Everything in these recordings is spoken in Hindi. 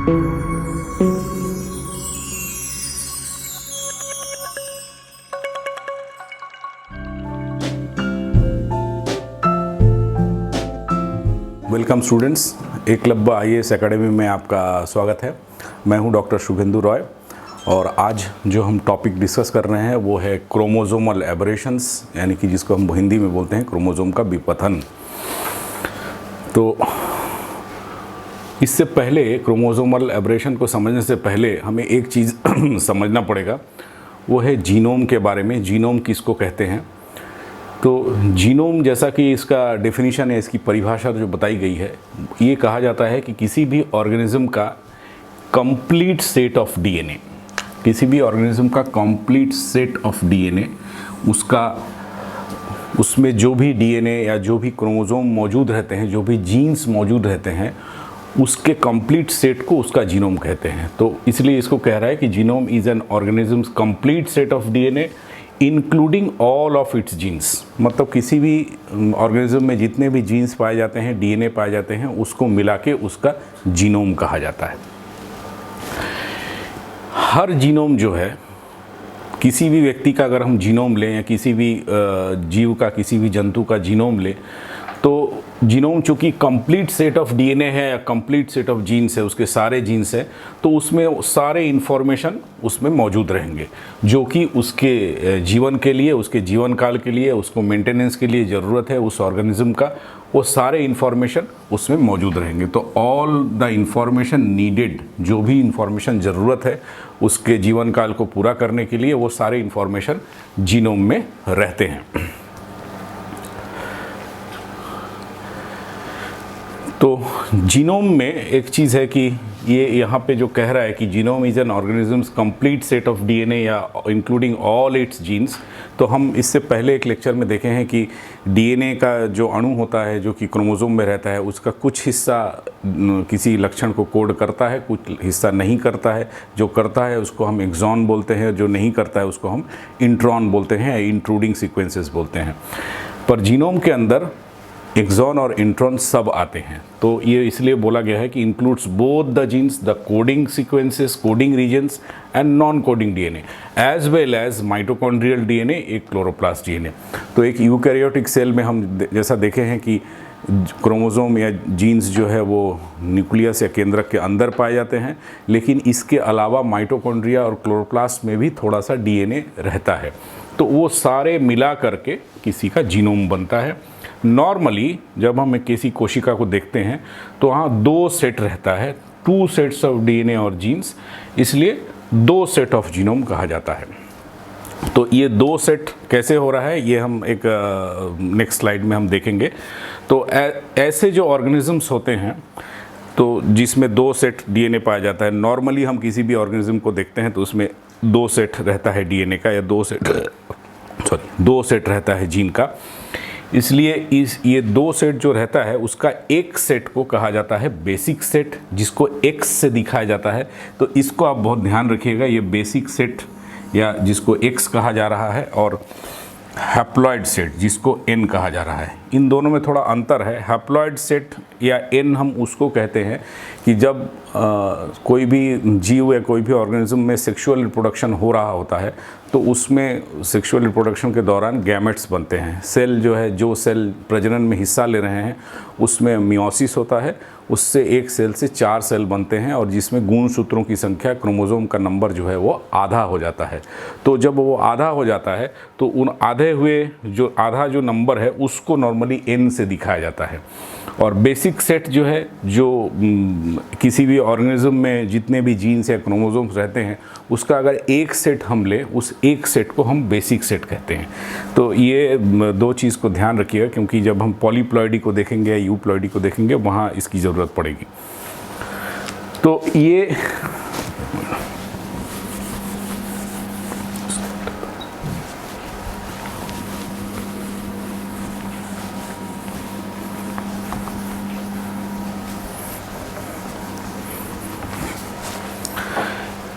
Welcome students, Eklavya IAS academy में आपका स्वागत है। मैं हूं डॉक्टर शुभेंदु रॉय और आज जो हम टॉपिक डिस्कस कर रहे हैं वो है क्रोमोसोमल एबरेशंस, यानी कि जिसको हम हिंदी में बोलते हैं क्रोमोसोम का विपथन। तो इससे पहले क्रोमोसोमल एबरेशन को समझने से पहले हमें एक चीज़ समझना पड़ेगा, वो है जीनोम के बारे में। जीनोम किसको कहते हैं? तो जीनोम, जैसा कि इसका डेफिनेशन है, इसकी परिभाषा जो बताई गई है, ये कहा जाता है कि किसी भी ऑर्गेनिज्म का कंप्लीट सेट ऑफ डीएनए, किसी भी ऑर्गेनिज्म का कंप्लीट सेट ऑफ डीएनए, उसमें जो भी डीएनए या जो भी क्रोमोसोम मौजूद रहते हैं, जो भी जीन्स मौजूद रहते हैं, उसके कंप्लीट सेट को उसका जीनोम कहते हैं। तो इसलिए इसको कह रहा है कि genome is an organism's complete set of DNA including all of its genes. मतलब किसी भी ऑर्गेनिज्म में जितने भी जीन्स पाए जाते हैं, डीएनए पाए जाते हैं, उसको मिला के उसका जीनोम कहा जाता है। हर जीनोम जो है, किसी भी व्यक्ति का अगर हम जीनोम लें या किसी भी जीव का, किसी भी जंतु का जीनोम लें, तो जीनोम चूँकि कंप्लीट सेट ऑफ डीएनए है या कंप्लीट सेट ऑफ जीन्स है, उसके सारे जीन्स हैं, तो उसमें सारे इन्फॉर्मेशन उसमें मौजूद रहेंगे जो कि उसके जीवन के लिए, उसके जीवन काल के लिए, उसको मेंटेनेंस के लिए ज़रूरत है उस ऑर्गेनिज्म का, वो सारे इन्फॉर्मेशन उसमें मौजूद रहेंगे। तो ऑल द इन्फॉर्मेशन नीडेड, जो भी इन्फॉर्मेशन ज़रूरत है उसके जीवन काल को पूरा करने के लिए, वो सारे इन्फॉर्मेशन जीनोम में रहते हैं। तो जीनोम में एक चीज़ है कि ये यहाँ पे जो कह रहा है कि genome is an organism's complete set of DNA या इंक्लूडिंग ऑल इट्स जीन्स। तो हम इससे पहले एक लेक्चर में देखे हैं कि डीएनए का जो अणु होता है, जो कि क्रोमोसोम में रहता है, उसका कुछ हिस्सा किसी लक्षण को कोड करता है, कुछ हिस्सा नहीं करता है। जो करता है उसको हम एक्सॉन बोलते हैं, जो नहीं करता है उसको हम इंट्रॉन बोलते हैं, इंट्रूडिंग सीक्वेंसेस बोलते हैं। पर जीनोम के अंदर एक्सॉन और इंट्रॉन सब आते हैं। तो ये इसलिए बोला गया है कि includes both the genes, the coding sequences, coding regions and non coding DNA as well as mitochondrial DNA, एक क्लोरोप्लास्ट डीएनए। तो एक यूकैरियोटिक सेल में हम जैसा देखे हैं कि क्रोमोसोम या जीन्स जो है वो न्यूक्लियस या केंद्रक के अंदर पाए जाते हैं, लेकिन इसके अलावा माइटोकॉन्ड्रिया और क्लोरोप्लास्ट में भी थोड़ा सा डीएनए रहता है। तो वो सारे मिला करके किसी का जीनोम बनता है। नॉर्मली जब हम किसी कोशिका को देखते हैं तो वहाँ दो सेट रहता है, 2 सेट्स ऑफ डीएनए और जीन्स, इसलिए 2 सेट ऑफ जीनोम कहा जाता है। तो ये 2 सेट कैसे हो रहा है, ये हम एक नेक्स्ट स्लाइड में हम देखेंगे। तो ऐसे जो ऑर्गेनिजम्स होते हैं तो जिसमें 2 सेट डीएनए पाया जाता है, नॉर्मली हम किसी भी ऑर्गेनिज्म को देखते हैं तो उसमें 2 सेट रहता है डीएनए का, या 2 सेट रहता है जीन का। इसलिए ये 2 सेट जो रहता है उसका एक सेट को कहा जाता है बेसिक सेट, जिसको X से दिखाया जाता है। तो इसको आप बहुत ध्यान रखिएगा, ये बेसिक सेट या जिसको X कहा जा रहा है, और हैप्लॉइड सेट जिसको N कहा जा रहा है। इन दोनों में थोड़ा अंतर है। हैप्लॉइड सेट या N हम उसको कहते हैं कि जब कोई भी जीव या कोई भी ऑर्गेनिज्म में सेक्सुअल रिप्रोडक्शन हो रहा होता है तो उसमें सेक्सुअल रिप्रोडक्शन के दौरान गैमेट्स बनते हैं। सेल जो है, जो सेल प्रजनन में हिस्सा ले रहे हैं, उसमें मियोसिस होता है, उससे एक सेल से 4 सेल बनते हैं, और जिसमें गुणसूत्रों की संख्या, क्रोमोसोम का नंबर जो है वो आधा हो जाता है। तो जब वो आधा हो जाता है तो उन आधे हुए जो आधा जो नंबर है उसको नॉर्मली N से दिखाया जाता है। और बेसिक सेट जो है, जो किसी भी ऑर्गेनिज्म में जितने भी जीन्स या क्रोमोसोम्स रहते हैं उसका अगर एक सेट हम लें, उस एक सेट को हम बेसिक सेट कहते हैं। तो ये 2 चीज़ को ध्यान रखिएगा, क्योंकि जब हम पॉलीप्लॉइडी को देखेंगे या यूप्लॉइडी को देखेंगे वहाँ इसकी ज़रूरत पड़ेगी। तो ये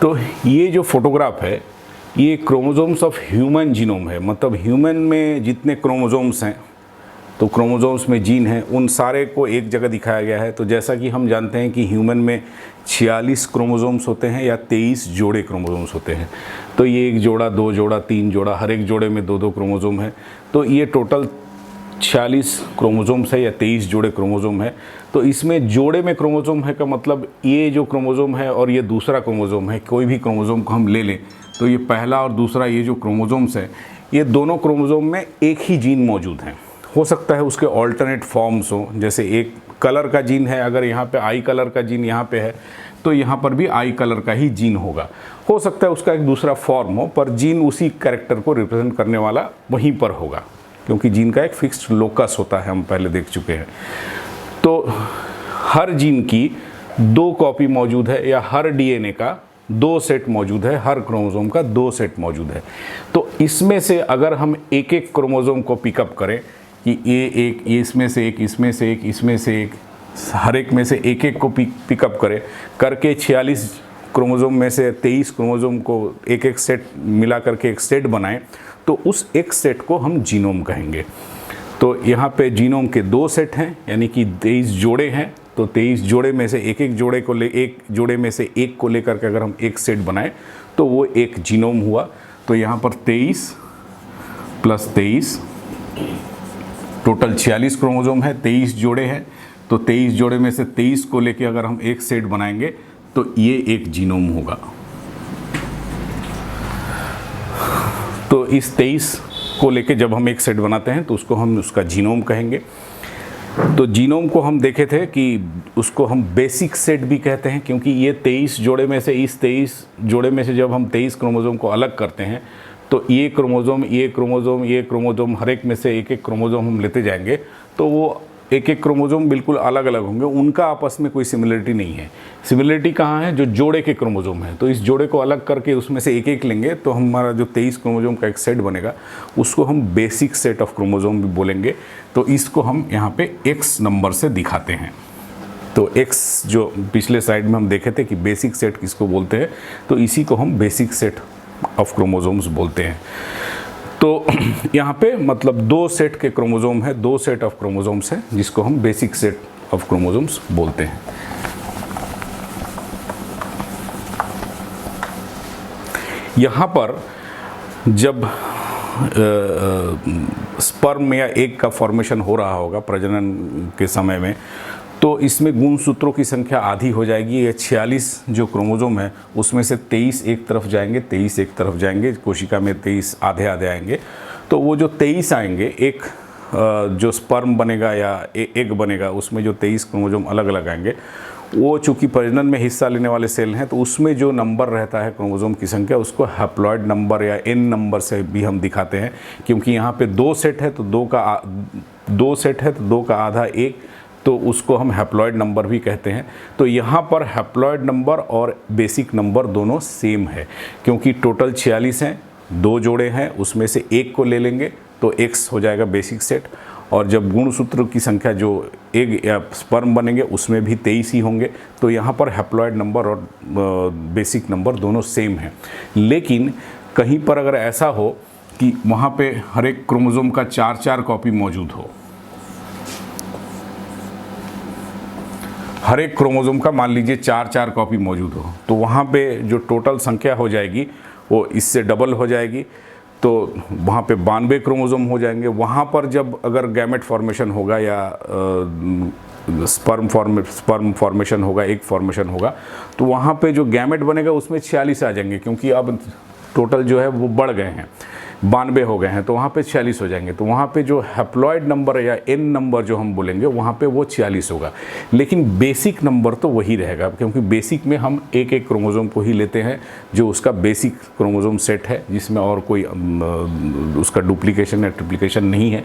तो ये जो फोटोग्राफ है ये क्रोमोसोम्स ऑफ ह्यूमन जीनोम है। मतलब ह्यूमन में जितने क्रोमोसोम्स हैं तो क्रोमोसोम्स में जीन हैं, उन सारे को एक जगह दिखाया गया है। तो जैसा कि हम जानते हैं कि ह्यूमन में 46 क्रोमोसोम्स होते हैं या 23 जोड़े क्रोमोसोम्स होते हैं। तो ये 1 जोड़ा, 2 जोड़ा, 3 जोड़ा, हर एक जोड़े में 2-2 क्रोमोसोम है। तो ये टोटल 46 क्रोमोसोम्स है या 23 जोड़े क्रोमोसोम है। तो इसमें जोड़े में क्रोमोसोम है का मतलब ये जो क्रोमोसोम है और ये दूसरा क्रोमोसोम है, कोई भी क्रोमोसोम को हम ले लें तो ये पहला और दूसरा ये जो क्रोमोसोम्स है, ये दोनों क्रोमोसोम में एक ही जीन मौजूद हैं। हो सकता है उसके ऑल्टरनेट फॉर्म्स हो, जैसे एक कलर का जीन है, अगर यहाँ पे आई कलर का जीन यहाँ पे है तो यहाँ पर भी आई कलर का ही जीन होगा। हो सकता है उसका एक दूसरा फॉर्म हो, पर जीन उसी कैरेक्टर को रिप्रेजेंट करने वाला वहीं पर होगा, क्योंकि जीन का एक फिक्स्ड लोकस होता है, हम पहले देख चुके हैं। तो हर जीन की 2 कॉपी मौजूद है या हर डीएनए का 2 सेट मौजूद है, हर क्रोमोसोम का 2 सेट मौजूद है। तो इसमें से अगर हम एक एक क्रोमोसोम को पिकअप करें कि ये एक, ये इसमें से एक, इसमें से एक, इसमें से एक, हर एक में से एक एक को पिकअप करें करके 46 क्रोमोसोम में से 23 क्रोमोसोम को एक एक सेट मिला करके एक सेट बनाएं, तो उस एक सेट को हम जीनोम कहेंगे। तो यहाँ पे जीनोम के 2 सेट हैं, यानी कि 23 जोड़े हैं। तो 23 जोड़े में से एक जोड़े में से एक को लेकर के अगर हम एक सेट बनाएं तो वो एक जीनोम हुआ। तो यहाँ पर 23 + 23 टोटल 46 क्रोमोसोम है, 23 जोड़े हैं। तो 23 जोड़े में से 23 को लेके अगर हम एक सेट बनाएंगे तो ये एक जीनोम होगा। तो इस 23 को लेके जब हम एक सेट बनाते हैं तो उसको हम उसका जीनोम कहेंगे। तो जीनोम को हम देखे थे कि उसको हम बेसिक सेट भी कहते हैं, क्योंकि ये 23 जोड़े में से इस 23 जोड़े में से जब हम 23 क्रोमोसोम को अलग करते हैं तो ये क्रोमोसोम, ये क्रोमोसोम, ये क्रोमोसोम, हर एक में से एक एक क्रोमोसोम हम लेते जाएंगे तो वो एक एक क्रोमोसोम बिल्कुल अलग अलग होंगे, उनका आपस में कोई सिमिलरिटी नहीं है। सिमिलरिटी कहाँ है? जो जोड़े के क्रोमोसोम है। तो इस जोड़े को अलग करके उसमें से एक एक लेंगे तो हमारा जो 23 क्रोमोसोम का एक सेट बनेगा उसको हम बेसिक सेट ऑफ क्रोमोसोम भी बोलेंगे। तो इसको हम यहाँ पे x नंबर से दिखाते हैं। तो x जो पिछले स्लाइड में हम देखे थे कि बेसिक सेट किसको बोलते हैं, तो इसी को हम बेसिक सेट ऑफ क्रोमोसोम्स बोलते हैं। तो यहाँ पे मतलब 2 सेट के क्रोमोसोम है, 2 सेट ऑफ क्रोमोसोम्स है, जिसको हम बेसिक सेट ऑफ क्रोमोसोम्स बोलते हैं। यहाँ पर जब स्पर्म या एग का फॉर्मेशन हो रहा होगा प्रजनन के समय में, तो इसमें गुणसूत्रों की संख्या आधी हो जाएगी। ये 46 जो क्रोमोसोम है उसमें से 23 एक तरफ जाएंगे, 23 एक तरफ जाएंगे, कोशिका में 23 आधे आधे आएंगे। तो वो जो 23 आएंगे, एक जो स्पर्म बनेगा या एग बनेगा उसमें जो 23 क्रोमोसोम अलग अलग आएंगे, वो चूँकि प्रजनन में हिस्सा लेने वाले सेल हैं तो उसमें जो नंबर रहता है क्रोमोसोम की संख्या, उसको हैप्लॉइड नंबर या एन नंबर से भी हम दिखाते हैं। क्योंकि यहाँ पे 2 सेट है तो 2 सेट है तो 2 का आधा 1, तो उसको हम हैप्लॉइड नंबर भी कहते हैं। तो यहाँ पर हैप्लॉइड नंबर और बेसिक नंबर दोनों सेम है, क्योंकि टोटल 46 हैं, 2 जोड़े हैं, उसमें से एक को ले लेंगे तो x हो जाएगा बेसिक सेट। और जब गुणसूत्र की संख्या जो एग या स्पर्म बनेंगे उसमें भी 23 ही होंगे। तो यहाँ पर हैप्लॉइड नंबर और बेसिक नंबर दोनों सेम हैं। लेकिन कहीं पर अगर ऐसा हो कि वहाँ पे हर एक क्रोमोसोम का 4-4 कॉपी मौजूद हो, हर एक क्रोमोसोम का मान लीजिए 4-4 कॉपी मौजूद हो, तो वहाँ पे जो टोटल संख्या हो जाएगी वो इससे डबल हो जाएगी। तो वहाँ पे 92 क्रोमोसोम हो जाएंगे। वहाँ पर जब अगर गैमेट फॉर्मेशन होगा या स्पर्म फॉर्मेशन होगा, एग फॉर्मेशन होगा, तो वहाँ पे जो गैमेट बनेगा उसमें 46 आ जाएंगे, क्योंकि अब टोटल जो है वो बढ़ गए हैं, 92 हो गए हैं, तो वहाँ पे 46 हो जाएंगे। तो वहाँ पे जो हैप्लॉइड नंबर या एन नंबर जो हम बोलेंगे वहाँ पे वो 46 होगा। लेकिन बेसिक नंबर तो वही रहेगा, क्योंकि बेसिक में हम एक एक क्रोमोसोम को ही लेते हैं जो उसका बेसिक क्रोमोसोम सेट है, जिसमें और कोई उसका डुप्लीकेशन या ट्रिप्लीकेशन नहीं है।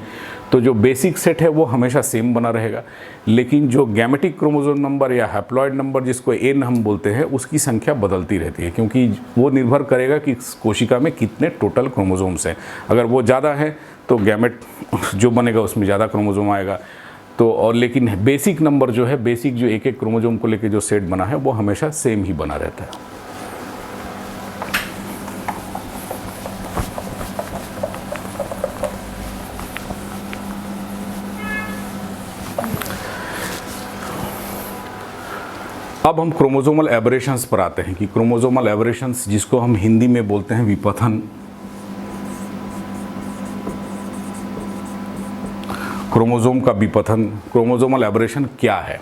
तो जो बेसिक सेट है वो हमेशा सेम बना रहेगा। लेकिन जो गैमेटिक क्रोमोसोम नंबर या हैप्लॉइड नंबर जिसको एन हम बोलते हैं, उसकी संख्या बदलती रहती है, क्योंकि वो निर्भर करेगा कि कोशिका में कितने टोटल क्रोमोसोम्स हैं। अगर वो ज़्यादा है तो गैमेट जो बनेगा उसमें ज़्यादा क्रोमोसोम आएगा। तो और लेकिन बेसिक नंबर जो है, बेसिक जो एक एक क्रोमोसोम को लेकर जो सेट बना है वो हमेशा सेम ही बना रहता है। अब हम क्रोमोसोमल एबरेशंस पर आते हैं कि क्रोमोसोमल एबरेशंस, जिसको हम हिंदी में बोलते हैं विपथन, क्रोमोसोम का विपथन, क्रोमोसोमल एबरेशन क्या है।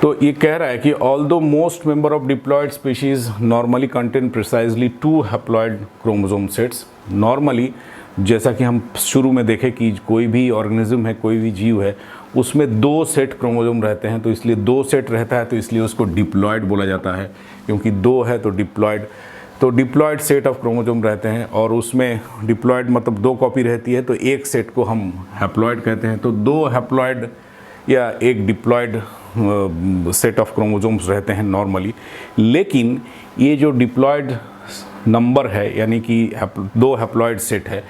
तो ये कह रहा है कि although most member of diploid species normally contain precisely 2 haploid chromosome sets. Normally जैसा कि हम शुरू में देखें कि कोई भी ऑर्गेनिज्म है, कोई भी जीव है, उसमें 2 सेट क्रोमोसोम रहते हैं, तो इसलिए 2 सेट रहता है, तो इसलिए उसको डिप्लॉयड बोला जाता है, क्योंकि 2 है तो डिप्लॉयड। तो डिप्लॉयड सेट ऑफ क्रोमोसोम रहते हैं, और उसमें डिप्लॉयड मतलब 2 कॉपी रहती है, तो एक सेट को हम हैप्लॉयड कहते हैं। तो 2 हैप्लॉयड या एक डिप्लॉयड सेट ऑफ क्रोमोसोम्स रहते हैं नॉर्मली। लेकिन ये जो डिप्लॉयड नंबर है, यानी कि 2 हैप्लॉयड सेट है,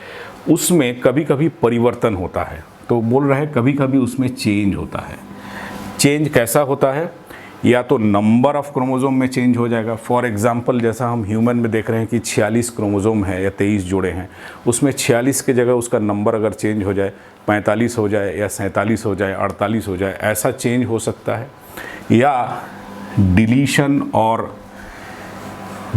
उसमें कभी कभी परिवर्तन होता है। तो बोल रहा है कभी कभी उसमें चेंज होता है। चेंज कैसा होता है? या तो नंबर ऑफ क्रोमोसोम में चेंज हो जाएगा। फॉर एग्जांपल जैसा हम ह्यूमन में देख रहे हैं कि 46 क्रोमोसोम है या 23 जोड़े हैं, उसमें 46 के जगह उसका नंबर अगर चेंज हो जाए, 45 हो जाए या 47 हो जाए, 48 हो जाए, ऐसा चेंज हो सकता है। या डिलीशन और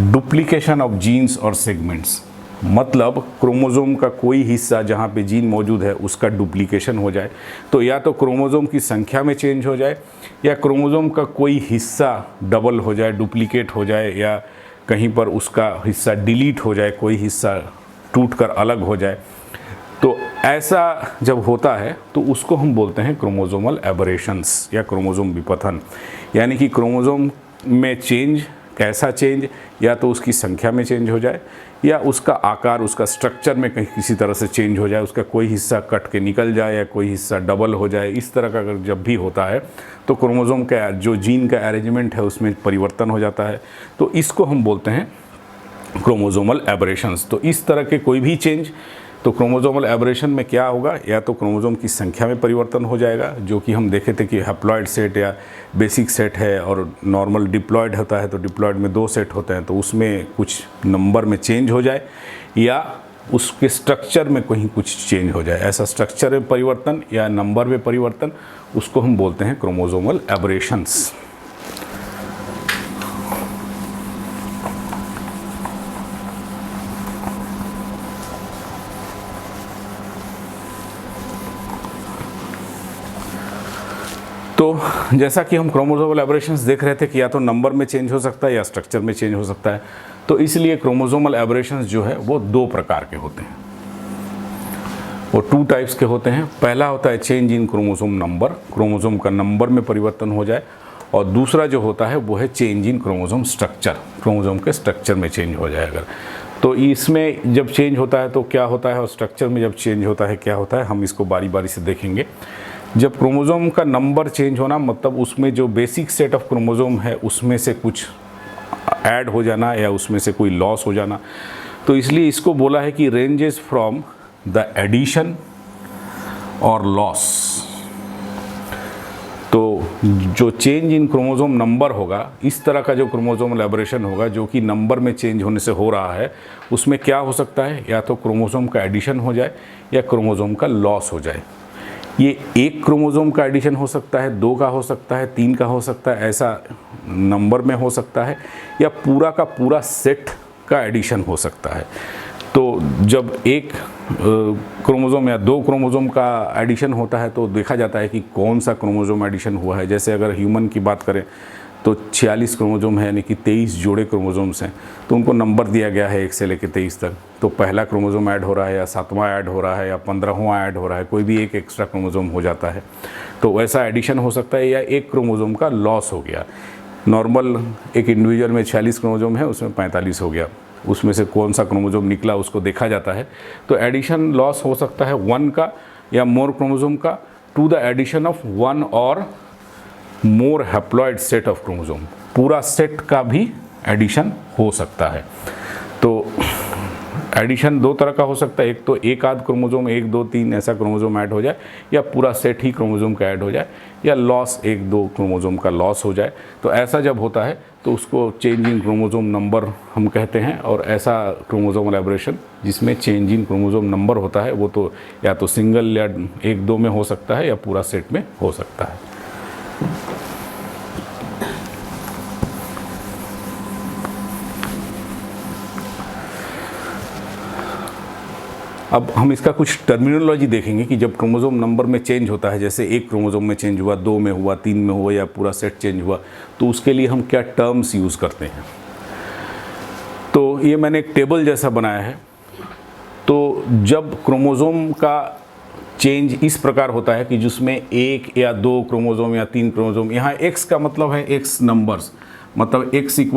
डुप्लीकेशन ऑफ जीन्स और सेगमेंट्स, मतलब क्रोमोसोम का कोई हिस्सा जहाँ पे जीन मौजूद है उसका डुप्लीकेशन हो जाए, तो या तो क्रोमोसोम की संख्या में चेंज हो जाए, या क्रोमोसोम का कोई हिस्सा डबल हो जाए, डुप्लीकेट हो जाए, या कहीं पर उसका हिस्सा डिलीट हो जाए, कोई हिस्सा टूटकर अलग हो जाए। तो ऐसा जब होता है तो उसको हम बोलते हैं क्रोमोसोमल एबरेशंस या क्रोमोसोम विपथन। यानी कि क्रोमोसोम में चेंज, कैसा चेंज? या तो उसकी संख्या में चेंज हो जाए, या उसका आकार, उसका स्ट्रक्चर में कहीं किसी तरह से चेंज हो जाए, उसका कोई हिस्सा कट के निकल जाए या कोई हिस्सा डबल हो जाए। इस तरह का अगर जब भी होता है तो क्रोमोसोम का जो जीन का अरेंजमेंट है उसमें परिवर्तन हो जाता है, तो इसको हम बोलते हैं क्रोमोसोमल एबरेशंस। तो इस तरह के कोई भी चेंज, तो क्रोमोसोमल एबरेशन में क्या होगा? या तो क्रोमोसोम की संख्या में परिवर्तन हो जाएगा, जो कि हम देखे थे कि हैप्लॉयड सेट या बेसिक सेट है, और नॉर्मल डिप्लॉयड होता है, तो डिप्लॉयड में 2 सेट होते हैं, तो उसमें कुछ नंबर में चेंज हो जाए, या उसके स्ट्रक्चर में कहीं कुछ चेंज हो जाए। ऐसा स्ट्रक्चर में परिवर्तन या नंबर में परिवर्तन, उसको हम बोलते हैं क्रोमोसोमल एबरेशंस। तो जैसा कि हम क्रोमोसोमल एबरेशंस देख रहे थे कि या तो नंबर में चेंज हो सकता है या स्ट्रक्चर में चेंज हो सकता है, तो इसलिए क्रोमोसोमल एबरेशंस जो है वो 2 प्रकार के होते हैं, वो 2 टाइप्स के होते हैं। पहला होता है change in chromosome number, chromosome का नंबर में परिवर्तन हो जाए, और दूसरा जो होता है वो है change in chromosome structure, chromosome के स्ट्रक्चर में चेंज हो जाए अगर। तो इसमें जब चेंज होता है तो क्या होता है, और स्ट्रक्चर में जब चेंज होता है क्या होता है, हम इसको बारी बारी से देखेंगे। जब क्रोमोसोम का नंबर चेंज होना, मतलब उसमें जो बेसिक सेट ऑफ क्रोमोसोम है उसमें से कुछ ऐड हो जाना या उसमें से कोई लॉस हो जाना, तो इसलिए इसको बोला है कि रेंजेस फ्रॉम द एडिशन और लॉस। तो जो चेंज इन क्रोमोसोम नंबर होगा, इस तरह का जो क्रोमोसोमल एबरेशन होगा जो कि नंबर में चेंज होने से हो रहा है, उसमें क्या हो सकता है, या तो क्रोमोसोम का एडिशन हो जाए या क्रोमोसोम का लॉस हो जाए। ये एक क्रोमोसोम का एडिशन हो सकता है, 2 का हो सकता है, 3 का हो सकता है, ऐसा नंबर में हो सकता है, या पूरा का पूरा सेट का एडिशन हो सकता है। तो जब एक क्रोमोसोम या 2 क्रोमोसोम का एडिशन होता है तो देखा जाता है कि कौन सा क्रोमोसोम एडिशन हुआ है। जैसे अगर ह्यूमन की बात करें तो 46 क्रोमोसोम है, यानी कि 23 जोड़े क्रोमोसोम्स हैं, तो उनको नंबर दिया गया है 1 से लेकर 23 तक। तो पहला क्रोमोसोम ऐड हो रहा है, या 7वां ऐड हो रहा है, या 15वां ऐड हो रहा है, कोई भी एक एक्स्ट्रा क्रोमोसोम हो जाता है, तो वैसा एडिशन हो सकता है, या एक क्रोमोसोम का लॉस हो गया। नॉर्मल एक इंडिविजुअल में 46 क्रोमोसोम है, उसमें 45 हो गया, उसमें से कौन सा क्रोमोसोम निकला उसको देखा जाता है। तो एडिशन लॉस हो सकता है 1 का या मोर क्रोमोसोम का to the addition of 1 or more haploid set of chromosome, पूरा सेट का भी एडिशन हो सकता है। तो एडिशन 2 तरह का हो सकता है, एक तो एक आध क्रोमोसोम 1 2 3 ऐसा क्रोमोसोम ऐड हो जाए, या पूरा सेट ही क्रोमोसोम का ऐड हो जाए, या लॉस 1 2 क्रोमोसोम का लॉस हो जाए। तो ऐसा जब होता है तो उसको चेंज इन क्रोमोसोम नंबर हम कहते हैं। और ऐसा क्रोमोसोमल एबरेशन जिसमें चेंज इन क्रोमोसोम नंबर होता है वो तो या तो सिंगल या 1 2 में हो सकता है, या पूरा सेट में हो सकता है। अब हम इसका कुछ टर्मिनोलॉजी देखेंगे कि जब क्रोमोसोम नंबर में चेंज होता है, जैसे एक क्रोमोसोम में चेंज हुआ, 2 में हुआ, 3 में हुआ या पूरा सेट चेंज हुआ, तो उसके लिए हम क्या टर्म्स यूज़ करते हैं। तो ये मैंने एक टेबल जैसा बनाया है। तो जब क्रोमोसोम का चेंज इस प्रकार होता है कि जिसमें 1 या 2 क्रोमोसोम या 3 क्रोमोसोम, यहाँ x का मतलब है x नंबर्स, मतलब x =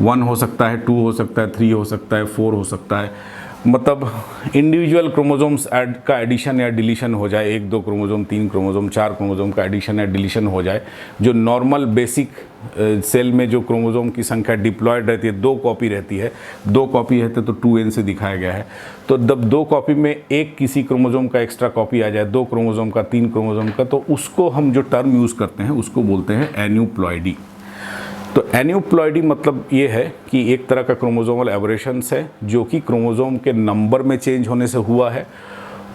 1 हो सकता है, 2 हो सकता है, 3 हो सकता है, 4 हो सकता है, मतलब इंडिविजुअल क्रोमोसोम्स का एडिशन या डिलीशन हो जाए, 1, 2 क्रोमोसोम, 3 क्रोमोसोम, 4 क्रोमोसोम का एडिशन या डिलीशन हो जाए। जो नॉर्मल बेसिक सेल में जो क्रोमोसोम की संख्या डिप्लॉयड रहती है, 2 कॉपी रहती है, 2 कॉपी रहते तो 2n से दिखाया गया है। तो जब 2 कॉपी में एक किसी क्रोमोसोम का एक्स्ट्रा कॉपी आ जाए, 2 क्रोमोसोम का, 3 क्रोमोसोम का, तो उसको हम जो टर्म यूज़ करते हैं उसको बोलते हैं एन्यूप्लॉइडी। तो एन्यूप्लॉइडी मतलब ये है कि एक तरह का क्रोमोसोमल एबरेशंस है जो कि क्रोमोसोम के नंबर में चेंज होने से हुआ है।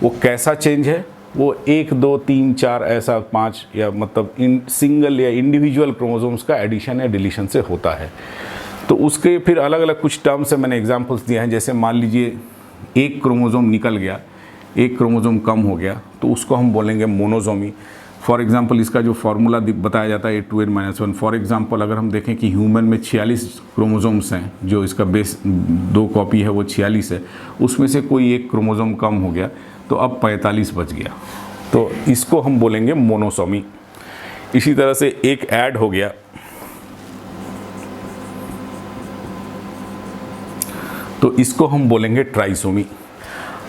वो कैसा चेंज है, वो 1, 2, 3, 4 ऐसा 5 या मतलब इन सिंगल या इंडिविजुअल क्रोमोसोम्स का एडिशन या डिलीशन से होता है। तो उसके फिर अलग अलग कुछ टर्म्स से मैंने एग्जांपल्स दिए हैं। जैसे मान लीजिए एक क्रोमोसोम निकल गया, एक क्रोमोसोम कम हो गया, तो उसको हम बोलेंगे मोनोसोमी। फॉर एग्जांपल इसका जो फार्मूला बताया जाता है 2n-1। फॉर एग्जांपल अगर हम देखें कि ह्यूमन में 46 क्रोमोसोम्स हैं, जो इसका बेस 2 कॉपी है वो 46 है, उसमें से कोई एक क्रोमोसोम कम हो गया तो अब 45 बच गया, तो इसको हम बोलेंगे मोनोसोमी। इसी तरह से एक ऐड हो गया, तो इसको हम बोलेंगे ट्राइसोमी।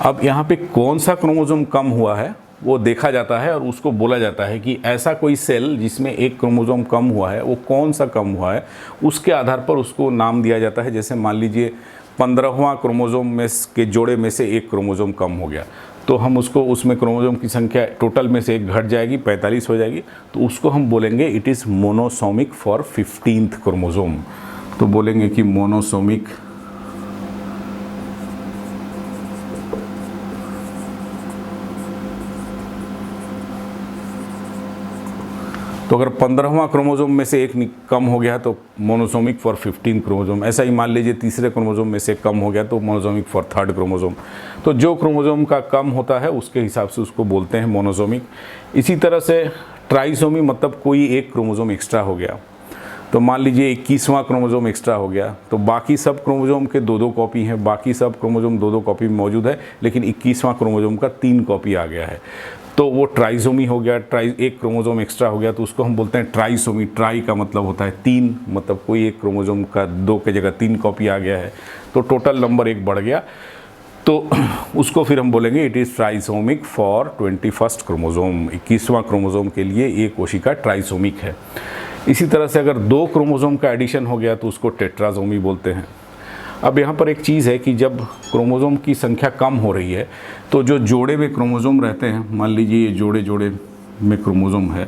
अब यहाँ पे कौन सा क्रोमोसोम कम हुआ है वो देखा जाता है और उसको बोला जाता है कि ऐसा कोई सेल जिसमें एक क्रोमोसोम कम हुआ है, वो कौन सा कम हुआ है, उसके आधार पर उसको नाम दिया जाता है। जैसे मान लीजिए 15वां क्रोमोसोम में के जोड़े में से एक क्रोमोसोम कम हो गया, तो हम उसको, उसमें क्रोमोसोम की संख्या टोटल में से एक घट जाएगी, 45 हो जाएगी, तो उसको हम बोलेंगे it is monosomic for 15th chromosome. तो बोलेंगे कि मोनोसोमिक तो अगर 15वां क्रोमोसोम में से एक कम हो गया तो मोनोसोमिक फॉर 15 क्रोमोसोम। ऐसा ही मान लीजिए तीसरे क्रोमोसोम में से कम हो गया तो मोनोसोमिक फॉर 3rd क्रोमोसोम। तो जो क्रोमोसोम का कम होता है उसके हिसाब से उसको बोलते हैं मोनोसोमिक। इसी तरह से ट्राइसोमी मतलब कोई एक क्रोमोसोम एक्स्ट्रा हो गया। तो मान लीजिए 21वां क्रोमोसोम एक्स्ट्रा हो गया, तो बाकी सब क्रोमोसोम के 2-2 कॉपी हैं, बाकी सब क्रोमोसोम 2-2 कॉपी में मौजूद है, लेकिन 21वां क्रोमोसोम का 3 कॉपी आ गया है, तो वो ट्राइसोमी हो गया। एक क्रोमोसोम एक्स्ट्रा हो गया तो उसको हम बोलते हैं ट्राइसोमी। ट्राई का मतलब होता है 3, मतलब कोई एक क्रोमोसोम का 2 की जगह 3 कॉपी आ गया है, तो टोटल नंबर 1 बढ़ गया, तो उसको फिर हम बोलेंगे it is trisomic for 21st chromosome. 21वां क्रोमोसोम के लिए ये कोशिका ट्राइसोमिक है। इसी तरह से अगर 2 क्रोमोसोम का एडिशन हो गया तो उसको टेट्रासोमी बोलते हैं। अब यहाँ पर एक चीज़ है कि जब क्रोमोसोम की संख्या कम हो रही है तो जो जोड़े में क्रोमोसोम रहते हैं, मान लीजिए ये जोड़े में क्रोमोसोम है,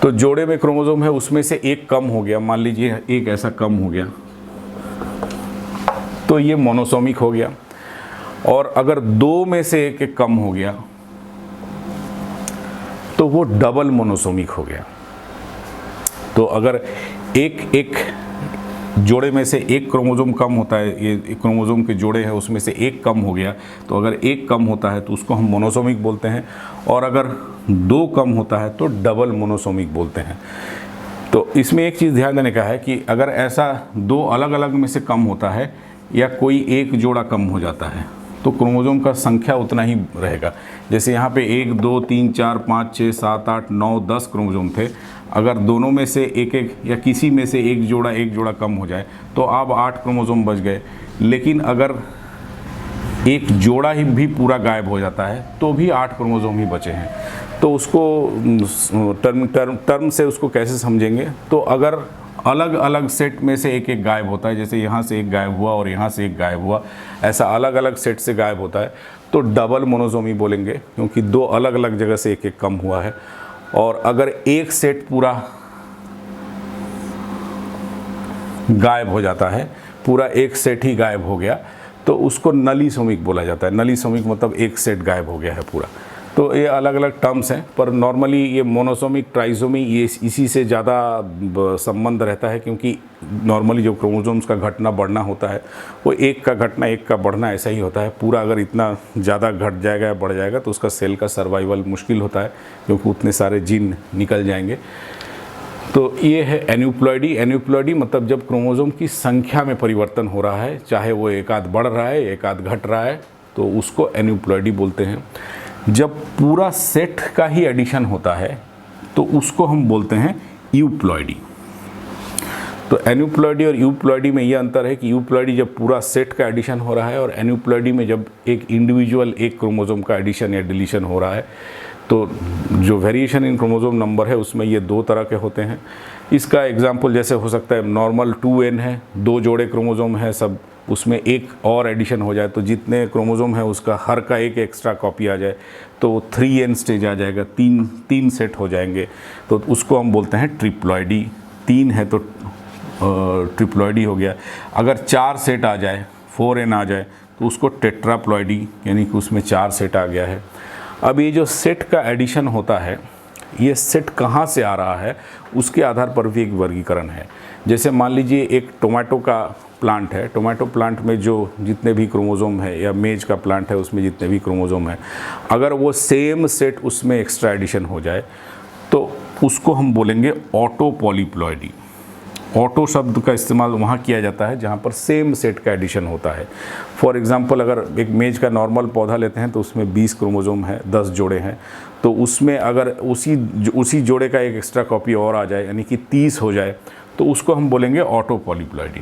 तो जोड़े में क्रोमोसोम है उसमें से एक कम हो गया, मान लीजिए एक ऐसा कम हो गया, तो ये मोनोसोमिक हो गया। और अगर 2 में से एक कम हो गया तो वो डबल मोनोसोमिक हो गया। तो अगर एक जोड़े में से एक क्रोमोसोम कम होता है, ये क्रोमोसोम के जोड़े हैं उसमें से एक कम हो गया, तो अगर एक कम होता है तो उसको हम मोनोसोमिक बोलते हैं, और अगर 2 कम होता है तो डबल मोनोसोमिक बोलते हैं। तो इसमें एक चीज़ ध्यान देने का है कि अगर ऐसा 2 अलग अलग में से कम होता है या कोई एक जोड़ा कम हो जाता है तो क्रोमोसोम का संख्या उतना ही रहेगा। जैसे यहाँ पे 1, 2, 3, 4, 5, 6, 7, 8, 9, 10 क्रोमोसोम थे, अगर दोनों में से एक या किसी में से एक जोड़ा कम हो जाए तो अब 8 क्रोमोसोम बच गए। लेकिन अगर एक जोड़ा ही भी पूरा गायब हो जाता है तो भी 8 क्रोमोसोम ही बचे हैं। तो उसको टर्म से उसको कैसे समझेंगे, तो अगर अलग अलग सेट में से एक गायब होता है, जैसे यहाँ से एक गायब हुआ और यहाँ से एक गायब हुआ, ऐसा अलग अलग सेट से गायब होता है तो डबल मोनोसोमी बोलेंगे, क्योंकि 2 अलग अलग जगह से एक कम हुआ है। और अगर एक सेट पूरा गायब हो जाता है, पूरा एक सेट ही गायब हो गया, तो उसको नलीसोमिक बोला जाता है। नलीसोमिक मतलब एक सेट गायब हो गया है पूरा। तो ये अलग अलग टर्म्स हैं, पर नॉर्मली ये मोनोसोमिक ट्राइसोमी ये इसी से ज़्यादा संबंध रहता है, क्योंकि नॉर्मली जो क्रोमोसोम्स का घटना बढ़ना होता है वो एक का घटना एक का बढ़ना ऐसा ही होता है। पूरा अगर इतना ज़्यादा घट जाएगा या बढ़ जाएगा तो उसका सेल का सर्वाइवल मुश्किल होता है, क्योंकि उतने सारे जीन निकल जाएंगे। तो ये है एन्यूप्लॉइडी। एन्यूप्लॉइडी मतलब जब क्रोमोसोम की संख्या में परिवर्तन हो रहा है, चाहे वो एक आध बढ़ रहा है एक आध घट रहा है, तो उसको एन्यूप्लॉइडी बोलते हैं। जब पूरा सेट का ही एडिशन होता है तो उसको हम बोलते हैं यूप्लॉइडी। तो एन्यूप्लॉइडी और यूप्लॉइडी में ये अंतर है कि यूप्लॉइडी जब पूरा सेट का एडिशन हो रहा है, और एन्यूप्लॉइडी में जब एक इंडिविजुअल एक क्रोमोसोम का एडिशन या डिलीशन हो रहा है। तो जो वेरिएशन इन क्रोमोसोम नंबर है उसमें ये दो तरह के होते हैं। इसका एग्जांपल जैसे हो सकता है नॉर्मल 2n है, 2 जोड़े क्रोमोसोम है सब, उसमें एक और एडिशन हो जाए तो जितने क्रोमोसोम है उसका हर का एक एक्स्ट्रा कॉपी आ जाए तो 3n स्टेज आ जाएगा, तीन सेट हो जाएंगे, तो उसको हम बोलते हैं ट्रिप्लॉइडी। 3 है तो ट्रिप्लॉइडी हो गया। अगर 4 सेट आ जाए, 4n आ जाए, तो उसको टेट्राप्लॉइडी, यानी कि उसमें 4 सेट आ गया है। अब ये जो सेट का एडिशन होता है, ये सेट कहाँ से आ रहा है उसके आधार पर भी एक वर्गीकरण है। जैसे मान लीजिए एक टोमेटो का प्लांट है, टोमेटो प्लांट में जो जितने भी क्रोमोसोम है, या मेज का प्लांट है उसमें जितने भी क्रोमोसोम है, अगर वो सेम सेट उसमें एक्स्ट्रा एडिशन हो जाए तो उसको हम बोलेंगे ऑटो पॉलीप्लॉइडी। ऑटो शब्द का इस्तेमाल वहाँ किया जाता है जहाँ पर सेम सेट का एडिशन होता है। फॉर एग्जांपल अगर एक मेज का नॉर्मल पौधा लेते हैं तो उसमें 20 क्रोमोसोम है, 10 जोड़े हैं, तो उसमें अगर उसी जोड़े का एक एक्स्ट्रा कॉपी और आ जाए, यानी कि 30 हो जाए, तो उसको हम बोलेंगे ऑटो पॉलीप्लॉइडी।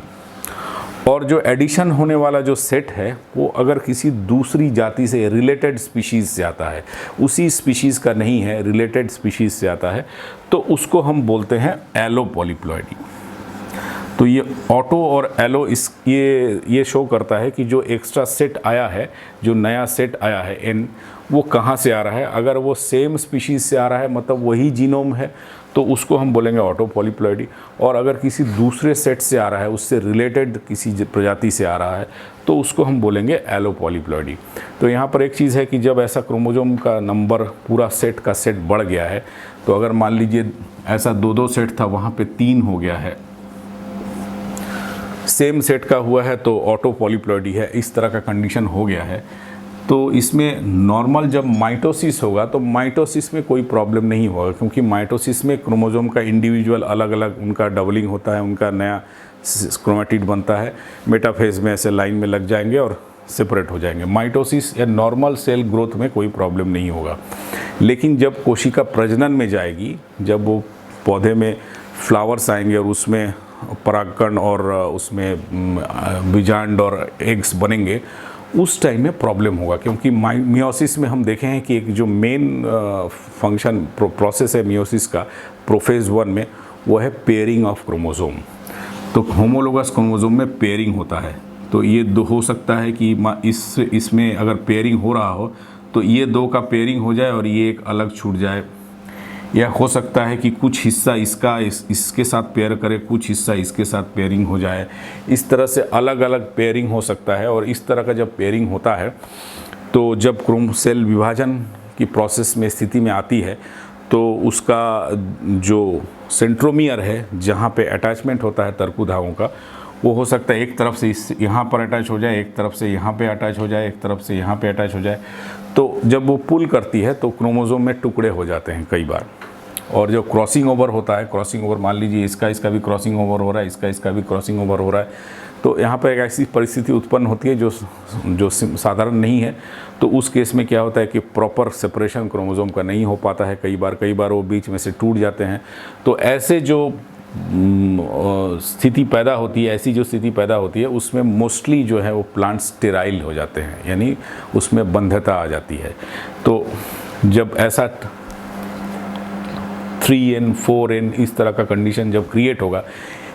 और जो एडिशन होने वाला जो सेट है वो अगर किसी दूसरी जाति से, रिलेटेड स्पीशीज़ से आता है, उसी स्पीशीज़ का नहीं है, रिलेटेड स्पीशीज़ से आता है, तो उसको हम बोलते हैं एलो पॉलीप्लॉइडी। तो ये ऑटो और एलो ये शो करता है कि जो एक्स्ट्रा सेट आया है, जो नया सेट आया है एन, वो कहाँ से आ रहा है। अगर वो सेम स्पीशीज़ से आ रहा है, मतलब वही जीनोम है, तो उसको हम बोलेंगे ऑटो पॉलीप्लॉइडी। और अगर किसी दूसरे सेट से आ रहा है, उससे रिलेटेड किसी प्रजाति से आ रहा है, तो उसको हम बोलेंगे एलो पॉलीप्लॉइडी। तो यहाँ पर एक चीज़ है कि जब ऐसा क्रोमोसोम का नंबर पूरा सेट का सेट बढ़ गया है, तो अगर मान लीजिए ऐसा 2-2 सेट था, वहाँ पे 3 हो गया है, सेम सेट का हुआ है तो ऑटो पॉलीप्लॉइडी है, इस तरह का कंडीशन हो गया है। तो इसमें नॉर्मल जब माइटोसिस होगा तो माइटोसिस में कोई प्रॉब्लम नहीं होगा, क्योंकि माइटोसिस में क्रोमोसोम का इंडिविजुअल अलग अलग उनका डबलिंग होता है, उनका नया क्रोमेटिड बनता है, मेटाफेज में ऐसे लाइन में लग जाएंगे और सेपरेट हो जाएंगे। माइटोसिस या नॉर्मल सेल ग्रोथ में कोई प्रॉब्लम नहीं होगा। लेकिन जब कोशिका प्रजनन में जाएगी, जब वो पौधे में फ्लावर्स आएंगे और उसमें परागकण और उसमें बीजांड और एग्स बनेंगे, उस टाइम में प्रॉब्लम होगा। क्योंकि मियोसिस में हम देखे हैं कि एक जो मेन फंक्शन प्रोसेस है मियोसिस का, प्रोफेज 1 में, वो है पेयरिंग ऑफ क्रोमोसोम। तो होमोलोगस क्रोमोसोम में पेयरिंग होता है। तो ये दो हो सकता है कि इसमें अगर पेयरिंग हो रहा हो तो ये 2 का पेयरिंग हो जाए और ये एक अलग छूट जाए, या हो सकता है कि कुछ हिस्सा इसका इसके साथ पेयर करे, कुछ हिस्सा इसके साथ पेयरिंग हो जाए। इस तरह से अलग अलग पेयरिंग हो सकता है। और इस तरह का जब पेयरिंग होता है तो जब क्रोम सेल विभाजन की प्रोसेस में स्थिति में आती है, तो उसका जो सेंट्रोमियर है, जहाँ पे अटैचमेंट होता है तर्कु धागों का, वो हो सकता है एक तरफ से यहाँ पर अटैच हो जाए, एक तरफ से यहाँ पे अटैच हो जाए, एक तरफ से यहाँ पे अटैच हो जाए। तो जब वो पुल करती है तो क्रोमोसोम में टुकड़े हो जाते हैं कई बार। और जो क्रॉसिंग ओवर होता है, क्रॉसिंग ओवर मान लीजिए इसका भी क्रॉसिंग ओवर हो रहा है, इसका भी क्रॉसिंग ओवर हो रहा है, तो यहाँ पर एक ऐसी परिस्थिति उत्पन्न होती है जो साधारण नहीं है। तो उस केस में क्या होता है कि प्रॉपर सेपरेशन क्रोमोसोम का नहीं हो पाता है, कई बार वो बीच में से टूट जाते हैं। तो ऐसे जो स्थिति पैदा होती है, ऐसी जो स्थिति पैदा होती है, उसमें मोस्टली जो है वो प्लांट स्टेराइल हो जाते हैं, यानी उसमें बंध्यता आ जाती है। तो जब ऐसा 3n 4n इस तरह का कंडीशन जब क्रिएट होगा,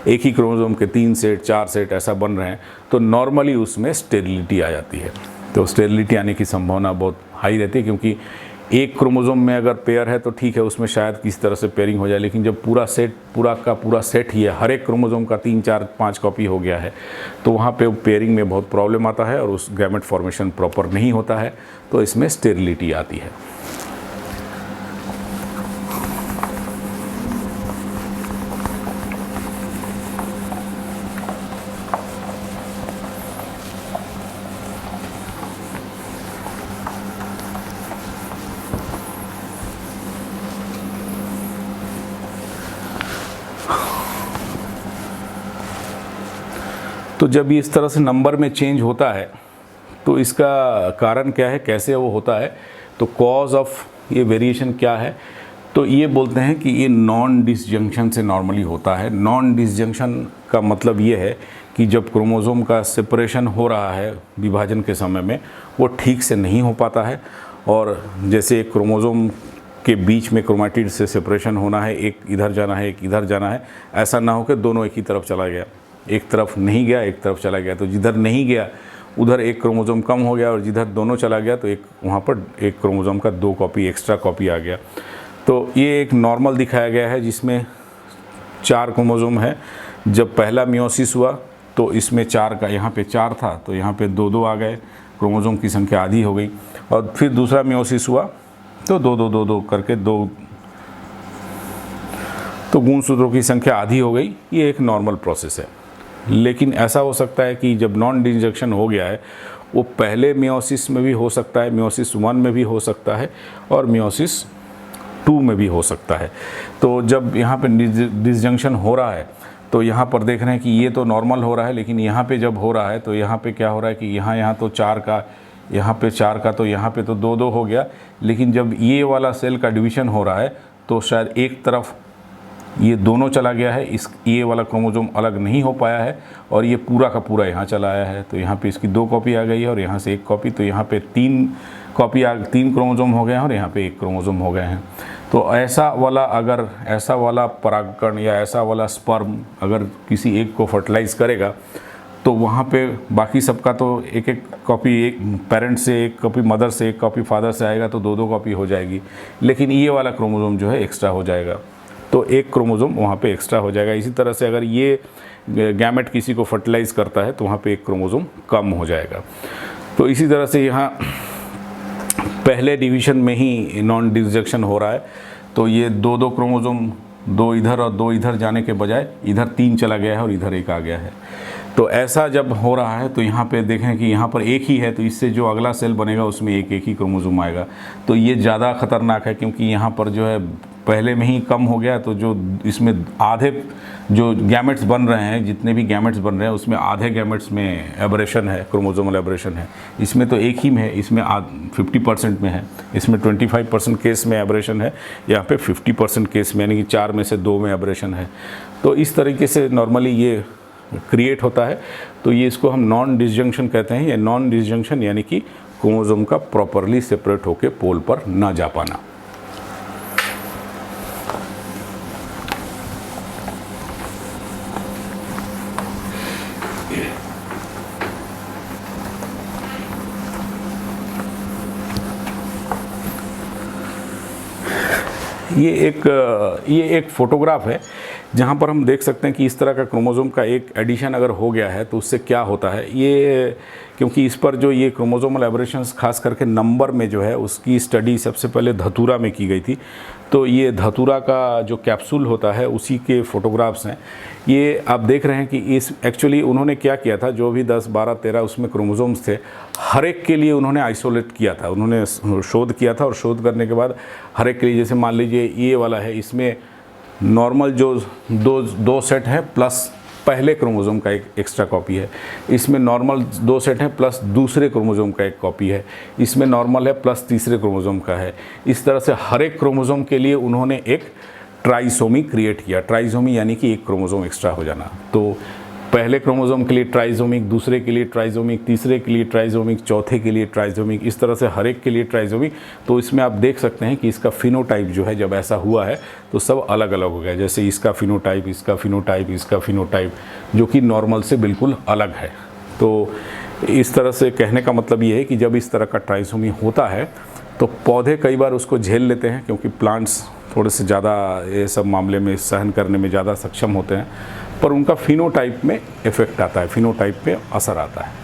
एक ही क्रोमोसोम के 3 सेट 4 सेट ऐसा बन रहे हैं, तो नॉर्मली उसमें स्टेरिलिटी आ जाती है। तो स्टेरिलिटी आने की संभावना बहुत हाई रहती है, क्योंकि एक क्रोमोसोम में अगर पेयर है तो ठीक है, उसमें शायद किसी तरह से पेयरिंग हो जाए। लेकिन जब पूरा का पूरा सेट ही है, हर एक क्रोमोसोम का 3 4 5 कॉपी हो गया है, तो वहाँ पे पेयरिंग में बहुत प्रॉब्लम आता है और उस गैमेट फॉर्मेशन प्रॉपर नहीं होता है, तो इसमें स्टेरिलिटी आती है। तो जब ये इस तरह से नंबर में चेंज होता है तो इसका कारण क्या है, कैसे वो होता है, तो कॉज ऑफ ये वेरिएशन क्या है, तो ये बोलते हैं कि ये नॉन डिसजंक्शन से नॉर्मली होता है। नॉन डिसजंक्शन का मतलब ये है कि जब क्रोमोसोम का सेपरेशन हो रहा है विभाजन के समय में, वो ठीक से नहीं हो पाता है। और जैसे एक क्रोमोसोम के बीच में क्रोमैटिड से सेपरेशन होना है, एक इधर जाना है, एक इधर जाना है, ऐसा ना हो कि दोनों एक ही तरफ चला गया, एक तरफ नहीं गया, एक तरफ चला गया। तो जिधर नहीं गया उधर एक क्रोमोसोम कम हो गया, और जिधर दोनों चला गया तो एक वहाँ पर एक क्रोमोसोम का 2 कॉपी एक्स्ट्रा कॉपी आ गया। तो ये एक नॉर्मल दिखाया गया है जिसमें 4 क्रोमोसोम है। जब पहला मियोसिस हुआ तो इसमें 4 का, यहाँ पे 4 था तो यहाँ पे 2-2 आ गए, क्रोमोसोम की संख्या आधी हो गई। और फिर दूसरा मियोसिस हुआ तो 2-2 करके 2, तो गुणसूत्रों की संख्या आधी हो गई। ये एक नॉर्मल प्रोसेस है। लेकिन ऐसा हो सकता है कि जब नॉन डिसजंक्शन हो गया है, वो पहले मियोसिस में भी हो सकता है, मियोसिस 1 में भी हो सकता है, और मियोसिस 2 में भी हो सकता है। तो जब यहाँ पे डिसजंक्शन हो रहा है तो यहाँ पर देख रहे हैं कि ये तो नॉर्मल हो रहा है, लेकिन यहाँ पे जब हो रहा है तो यहाँ पे क्या हो रहा है कि यहाँ तो 4 का, यहाँ पे 4 का, तो यहाँ पे तो 2-2 हो गया। लेकिन जब ये वाला सेल का डिवीज़न हो रहा है तो शायद एक तरफ ये दोनों चला गया है, इस ये वाला क्रोमोसोम अलग नहीं हो पाया है, और ये पूरा का पूरा यहाँ चला आया है। तो यहाँ पे इसकी 2 कॉपी आ गई है और यहाँ से 1 कॉपी, तो यहाँ पे 3 क्रोमोसोम हो गए हैं और यहाँ पे 1 क्रोमोसोम हो गए हैं। तो ऐसा वाला परागकण या ऐसा वाला स्पर्म अगर किसी एक को फर्टिलाइज़ करेगा तो वहाँ पे बाकी सबका तो एक कॉपी, एक पेरेंट से 1 कॉपी, मदर से 1 कॉपी, फादर से आएगा तो 2-2 कॉपी हो जाएगी। लेकिन ये वाला क्रोमोसोम जो है एक्स्ट्रा हो जाएगा, तो 1 क्रोमोसोम वहाँ पे एक्स्ट्रा हो जाएगा। इसी तरह से अगर ये गैमेट किसी को फर्टिलाइज़ करता है तो वहाँ पे 1 क्रोमोसोम कम हो जाएगा। तो इसी तरह से यहाँ पहले डिवीज़न में ही नॉन डिसजंक्शन हो रहा है, तो ये 2-2 क्रोमोसोम, 2 इधर और 2 इधर जाने के बजाय इधर 3 चला गया है और इधर 1 आ गया है। तो ऐसा जब हो रहा है तो यहाँ पे देखें कि यहाँ पर 1 ही है, तो इससे जो अगला सेल बनेगा उसमें एक ही क्रोमोसोम आएगा। तो ये ज़्यादा खतरनाक है, क्योंकि यहाँ पर जो है पहले में ही कम हो गया, तो जो इसमें आधे जो गैमेट्स बन रहे हैं, जितने भी गैमेट्स बन रहे हैं उसमें आधे गैमेट्स में एबरेशन है, क्रोमोसोमल एबरेशन है। इसमें तो 1 ही में है, इसमें 50% में है, इसमें 25% केस में एबरेशन है, यहाँ पे 50% केस में, यानी कि 4 में से 2 में एबरेशन है। तो इस तरीके से नॉर्मली ये क्रिएट होता है। तो ये इसको हम नॉन डिसजंक्शन कहते हैं। ये नॉन डिसजंक्शन यानी कि क्रोमोसोम का प्रॉपरली सेपरेट होकर पोल पर ना जा पाना। ये एक फोटोग्राफ है जहाँ पर हम देख सकते हैं कि इस तरह का क्रोमोसोम का एक एडिशन अगर हो गया है तो उससे क्या होता है। ये क्योंकि इस पर जो ये क्रोमोसोमल एबरेशंस खास करके नंबर में जो है उसकी स्टडी सबसे पहले धतूरा में की गई थी। तो ये धतूरा का जो कैप्सूल होता है उसी के फोटोग्राफ्स हैं। ये आप देख रहे हैं कि इस एक्चुअली उन्होंने क्या किया था, जो भी 10, 12, 13 उसमें क्रोमोसोम्स थे, हर एक के लिए उन्होंने आइसोलेट किया था, उन्होंने शोध किया था। और शोध करने के बाद हर एक के लिए, जैसे मान लीजिए ये वाला है, इसमें नॉर्मल जो दो सेट है प्लस पहले क्रोमोसोम का एक एक्स्ट्रा कॉपी है, इसमें नॉर्मल 2 सेट है प्लस दूसरे क्रोमोसोम का एक कॉपी है, इसमें नॉर्मल है प्लस तीसरे क्रोमोसोम का है। इस तरह से हर एक क्रोमोसोम के लिए उन्होंने एक ट्राइसोमी क्रिएट किया। ट्राइसोमी यानी कि एक क्रोमोसोम एक्स्ट्रा हो जाना। तो पहले क्रोमोसोम के लिए ट्राइसोमिक, दूसरे के लिए ट्राइसोमिक, तीसरे के लिए ट्राइसोमिक, चौथे के लिए ट्राइसोमिक, इस तरह से हर एक के लिए ट्राइसोमिक। तो इसमें आप देख सकते हैं कि इसका फिनोटाइप जो है, जब ऐसा हुआ है तो सब अलग अलग हो गया। जैसे इसका फिनोटाइप, इसका फिनोटाइप, इसका फिनोटाइप, जो कि नॉर्मल से बिल्कुल अलग है। तो इस तरह से कहने का मतलब ये है कि जब इस तरह का ट्राइसोमी होता है तो पौधे कई बार उसको झेल लेते हैं, क्योंकि प्लांट्स थोड़े से ज़्यादा ये सब मामले में सहन करने में ज़्यादा सक्षम होते हैं, पर उनका फिनोटाइप में इफ़ेक्ट आता है, फिनोटाइप पे असर आता है।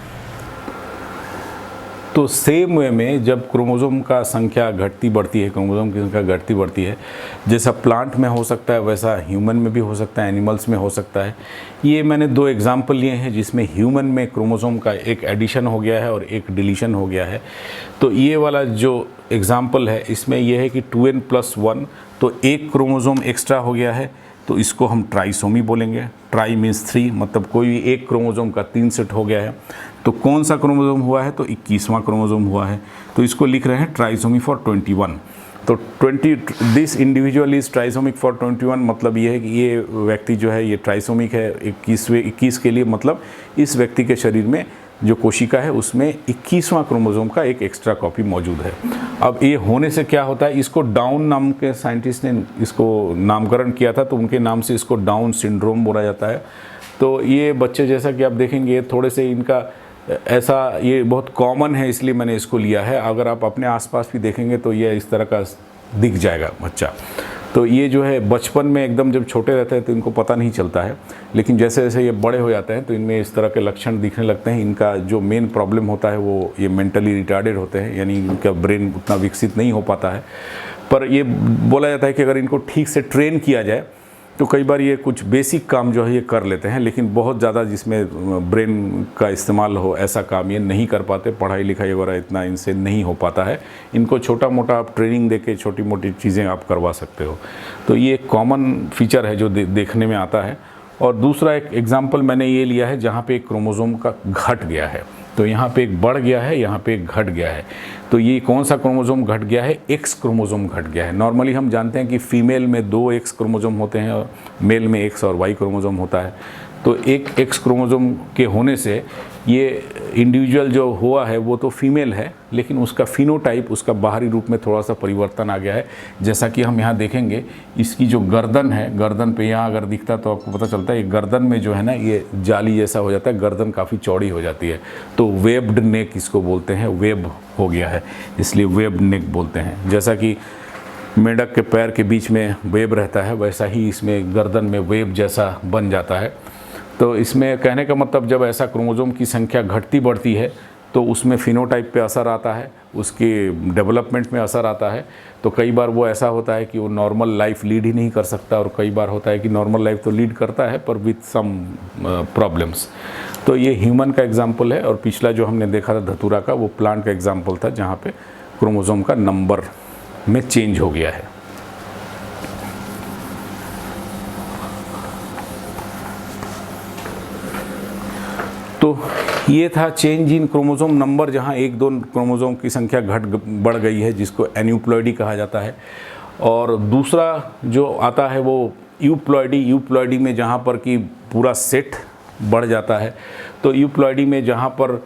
तो सेम वे में जब क्रोमोसोम का संख्या घटती बढ़ती है, क्रोमोसोम की संख्या घटती बढ़ती है, जैसा प्लांट में हो सकता है वैसा ह्यूमन में भी हो सकता है, एनिमल्स में हो सकता है। ये मैंने 2 एग्जाम्पल लिए हैं जिसमें ह्यूमन में क्रोमोसोम का एक एडिशन हो गया है और एक डिलीशन हो गया है। तो ये वाला जो एग्जाम्पल है इसमें यह है कि 2n+1, तो एक क्रोमोसोम एक्स्ट्रा हो गया है, तो इसको हम ट्राइसोमी बोलेंगे। ट्राई मीन्स 3, मतलब कोई भी एक क्रोमोसोम का 3 सेट हो गया है। तो कौन सा क्रोमोसोम हुआ है? तो 21वां क्रोमोसोम हुआ है, तो इसको लिख रहे हैं ट्राइसोमी फॉर 21। तो 20 this individual is trisomic for 21, मतलब ये है कि ये व्यक्ति जो है ये ट्राइसोमिक है 21 के लिए, मतलब इस व्यक्ति के शरीर में जो कोशिका है उसमें 21वां क्रोमोसोम का एक एक्स्ट्रा कॉपी मौजूद है। अब ये होने से क्या होता है, इसको डाउन नाम के साइंटिस्ट ने इसको नामकरण किया था, तो उनके नाम से इसको डाउन सिंड्रोम बोला जाता है। तो ये बच्चे, जैसा कि आप देखेंगे, थोड़े से इनका ऐसा ये बहुत कॉमन है, इसलिए मैंने इसको लिया है। अगर आप अपने आसपास भी देखेंगे तो ये इस तरह का दिख जाएगा बच्चा। तो ये जो है बचपन में एकदम जब छोटे रहते हैं तो इनको पता नहीं चलता है, लेकिन जैसे जैसे ये बड़े हो जाते हैं तो इनमें इस तरह के लक्षण दिखने लगते हैं। इनका जो मेन प्रॉब्लम होता है वो ये मेंटली रिटार्डेड होते हैं, यानी इनका ब्रेन उतना विकसित नहीं हो पाता है। पर ये बोला जाता है कि अगर इनको ठीक से ट्रेन किया जाए तो कई बार ये कुछ बेसिक काम जो है ये कर लेते हैं, लेकिन बहुत ज़्यादा जिसमें ब्रेन का इस्तेमाल हो ऐसा काम ये नहीं कर पाते। पढ़ाई लिखाई वगैरह इतना इनसे नहीं हो पाता है। इनको छोटा मोटा आप ट्रेनिंग देके छोटी मोटी चीज़ें आप करवा सकते हो। तो ये एक कॉमन फीचर है जो देखने में आता है। और दूसरा एक एग्जाम्पल मैंने ये लिया है जहाँ पे एक क्रोमोसोम का घट गया है, तो यहाँ पे एक बढ़ गया है, यहाँ पे एक घट गया है। तो ये कौन सा क्रोमोसोम घट गया है? एक्स क्रोमोसोम घट गया है। नॉर्मली हम जानते हैं कि फीमेल में 2 एक्स क्रोमोसोम होते हैं और मेल में एक्स और वाई क्रोमोसोम होता है। तो एक एक्स क्रोमोसोम के होने से ये इंडिविजुअल जो हुआ है वो तो फीमेल है, लेकिन उसका फिनोटाइप, उसका बाहरी रूप में थोड़ा सा परिवर्तन आ गया है। जैसा कि हम यहाँ देखेंगे, इसकी जो गर्दन है, गर्दन पे यहाँ अगर दिखता तो आपको पता चलता है ये गर्दन में जो है ना ये जाली जैसा हो जाता है, गर्दन काफ़ी चौड़ी हो जाती है। तो वेब्ड नेक इसको बोलते हैं, वेब हो गया है इसलिए वेब्ड नेक बोलते हैं। जैसा कि मेंढक के पैर के बीच में वेब रहता है, वैसा ही इसमें गर्दन में वेब जैसा बन जाता है। तो इसमें कहने का मतलब जब ऐसा क्रोमोसोम की संख्या घटती बढ़ती है तो उसमें फिनोटाइप पे असर आता है, उसके डेवलपमेंट में असर आता है। तो कई बार वो ऐसा होता है कि वो नॉर्मल लाइफ लीड ही नहीं कर सकता, और कई बार होता है कि नॉर्मल लाइफ तो लीड करता है पर विथ सम प्रॉब्लम्स। तो ये ह्यूमन का एग्जाम्पल है, और पिछला जो हमने देखा था धतूरा का, वो प्लांट का एग्जाम्पल था जहाँ पे क्रोमोसोम का नंबर में चेंज हो गया है। तो ये था चेंज इन क्रोमोसोम नंबर, जहाँ 1-2 क्रोमोसोम की संख्या बढ़ गई है, जिसको एन्यूप्लॉइडी कहा जाता है। और दूसरा जो आता है वो यूप्लॉइडी में जहाँ पर कि पूरा सेट बढ़ जाता है। तो यूप्लॉइडी में जहाँ पर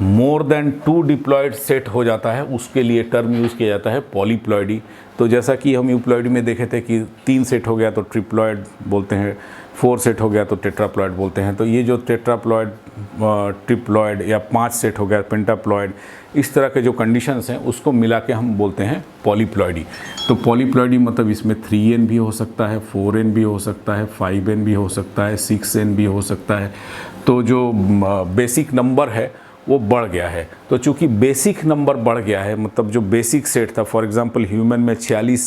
मोर देन 2 डिप्लॉयड सेट हो जाता है उसके लिए टर्म यूज़ किया जाता है पॉलीप्लॉइडी। तो जैसा कि हम यूप्लॉइडी में देखे थे कि 3 सेट हो गया तो ट्रिप्लॉइड बोलते हैं, 4 सेट हो गया तो टेट्राप्लॉइड बोलते हैं। तो ये जो टेट्राप्लॉइड, ट्रिप्लॉइड या 5 सेट हो गया पेंटाप्लॉइड, इस तरह के जो कंडीशंस हैं उसको मिला के हम बोलते हैं पॉलीप्लॉइडी। तो पॉलीप्लॉइडी मतलब इसमें 3n भी हो सकता है, 4n भी हो सकता है, 5n भी हो सकता है, 6n भी हो सकता है। तो जो बेसिक नंबर है वो बढ़ गया है। तो चूंकि बेसिक नंबर बढ़ गया है, मतलब जो बेसिक सेट था, फॉर एग्जांपल ह्यूमन में 46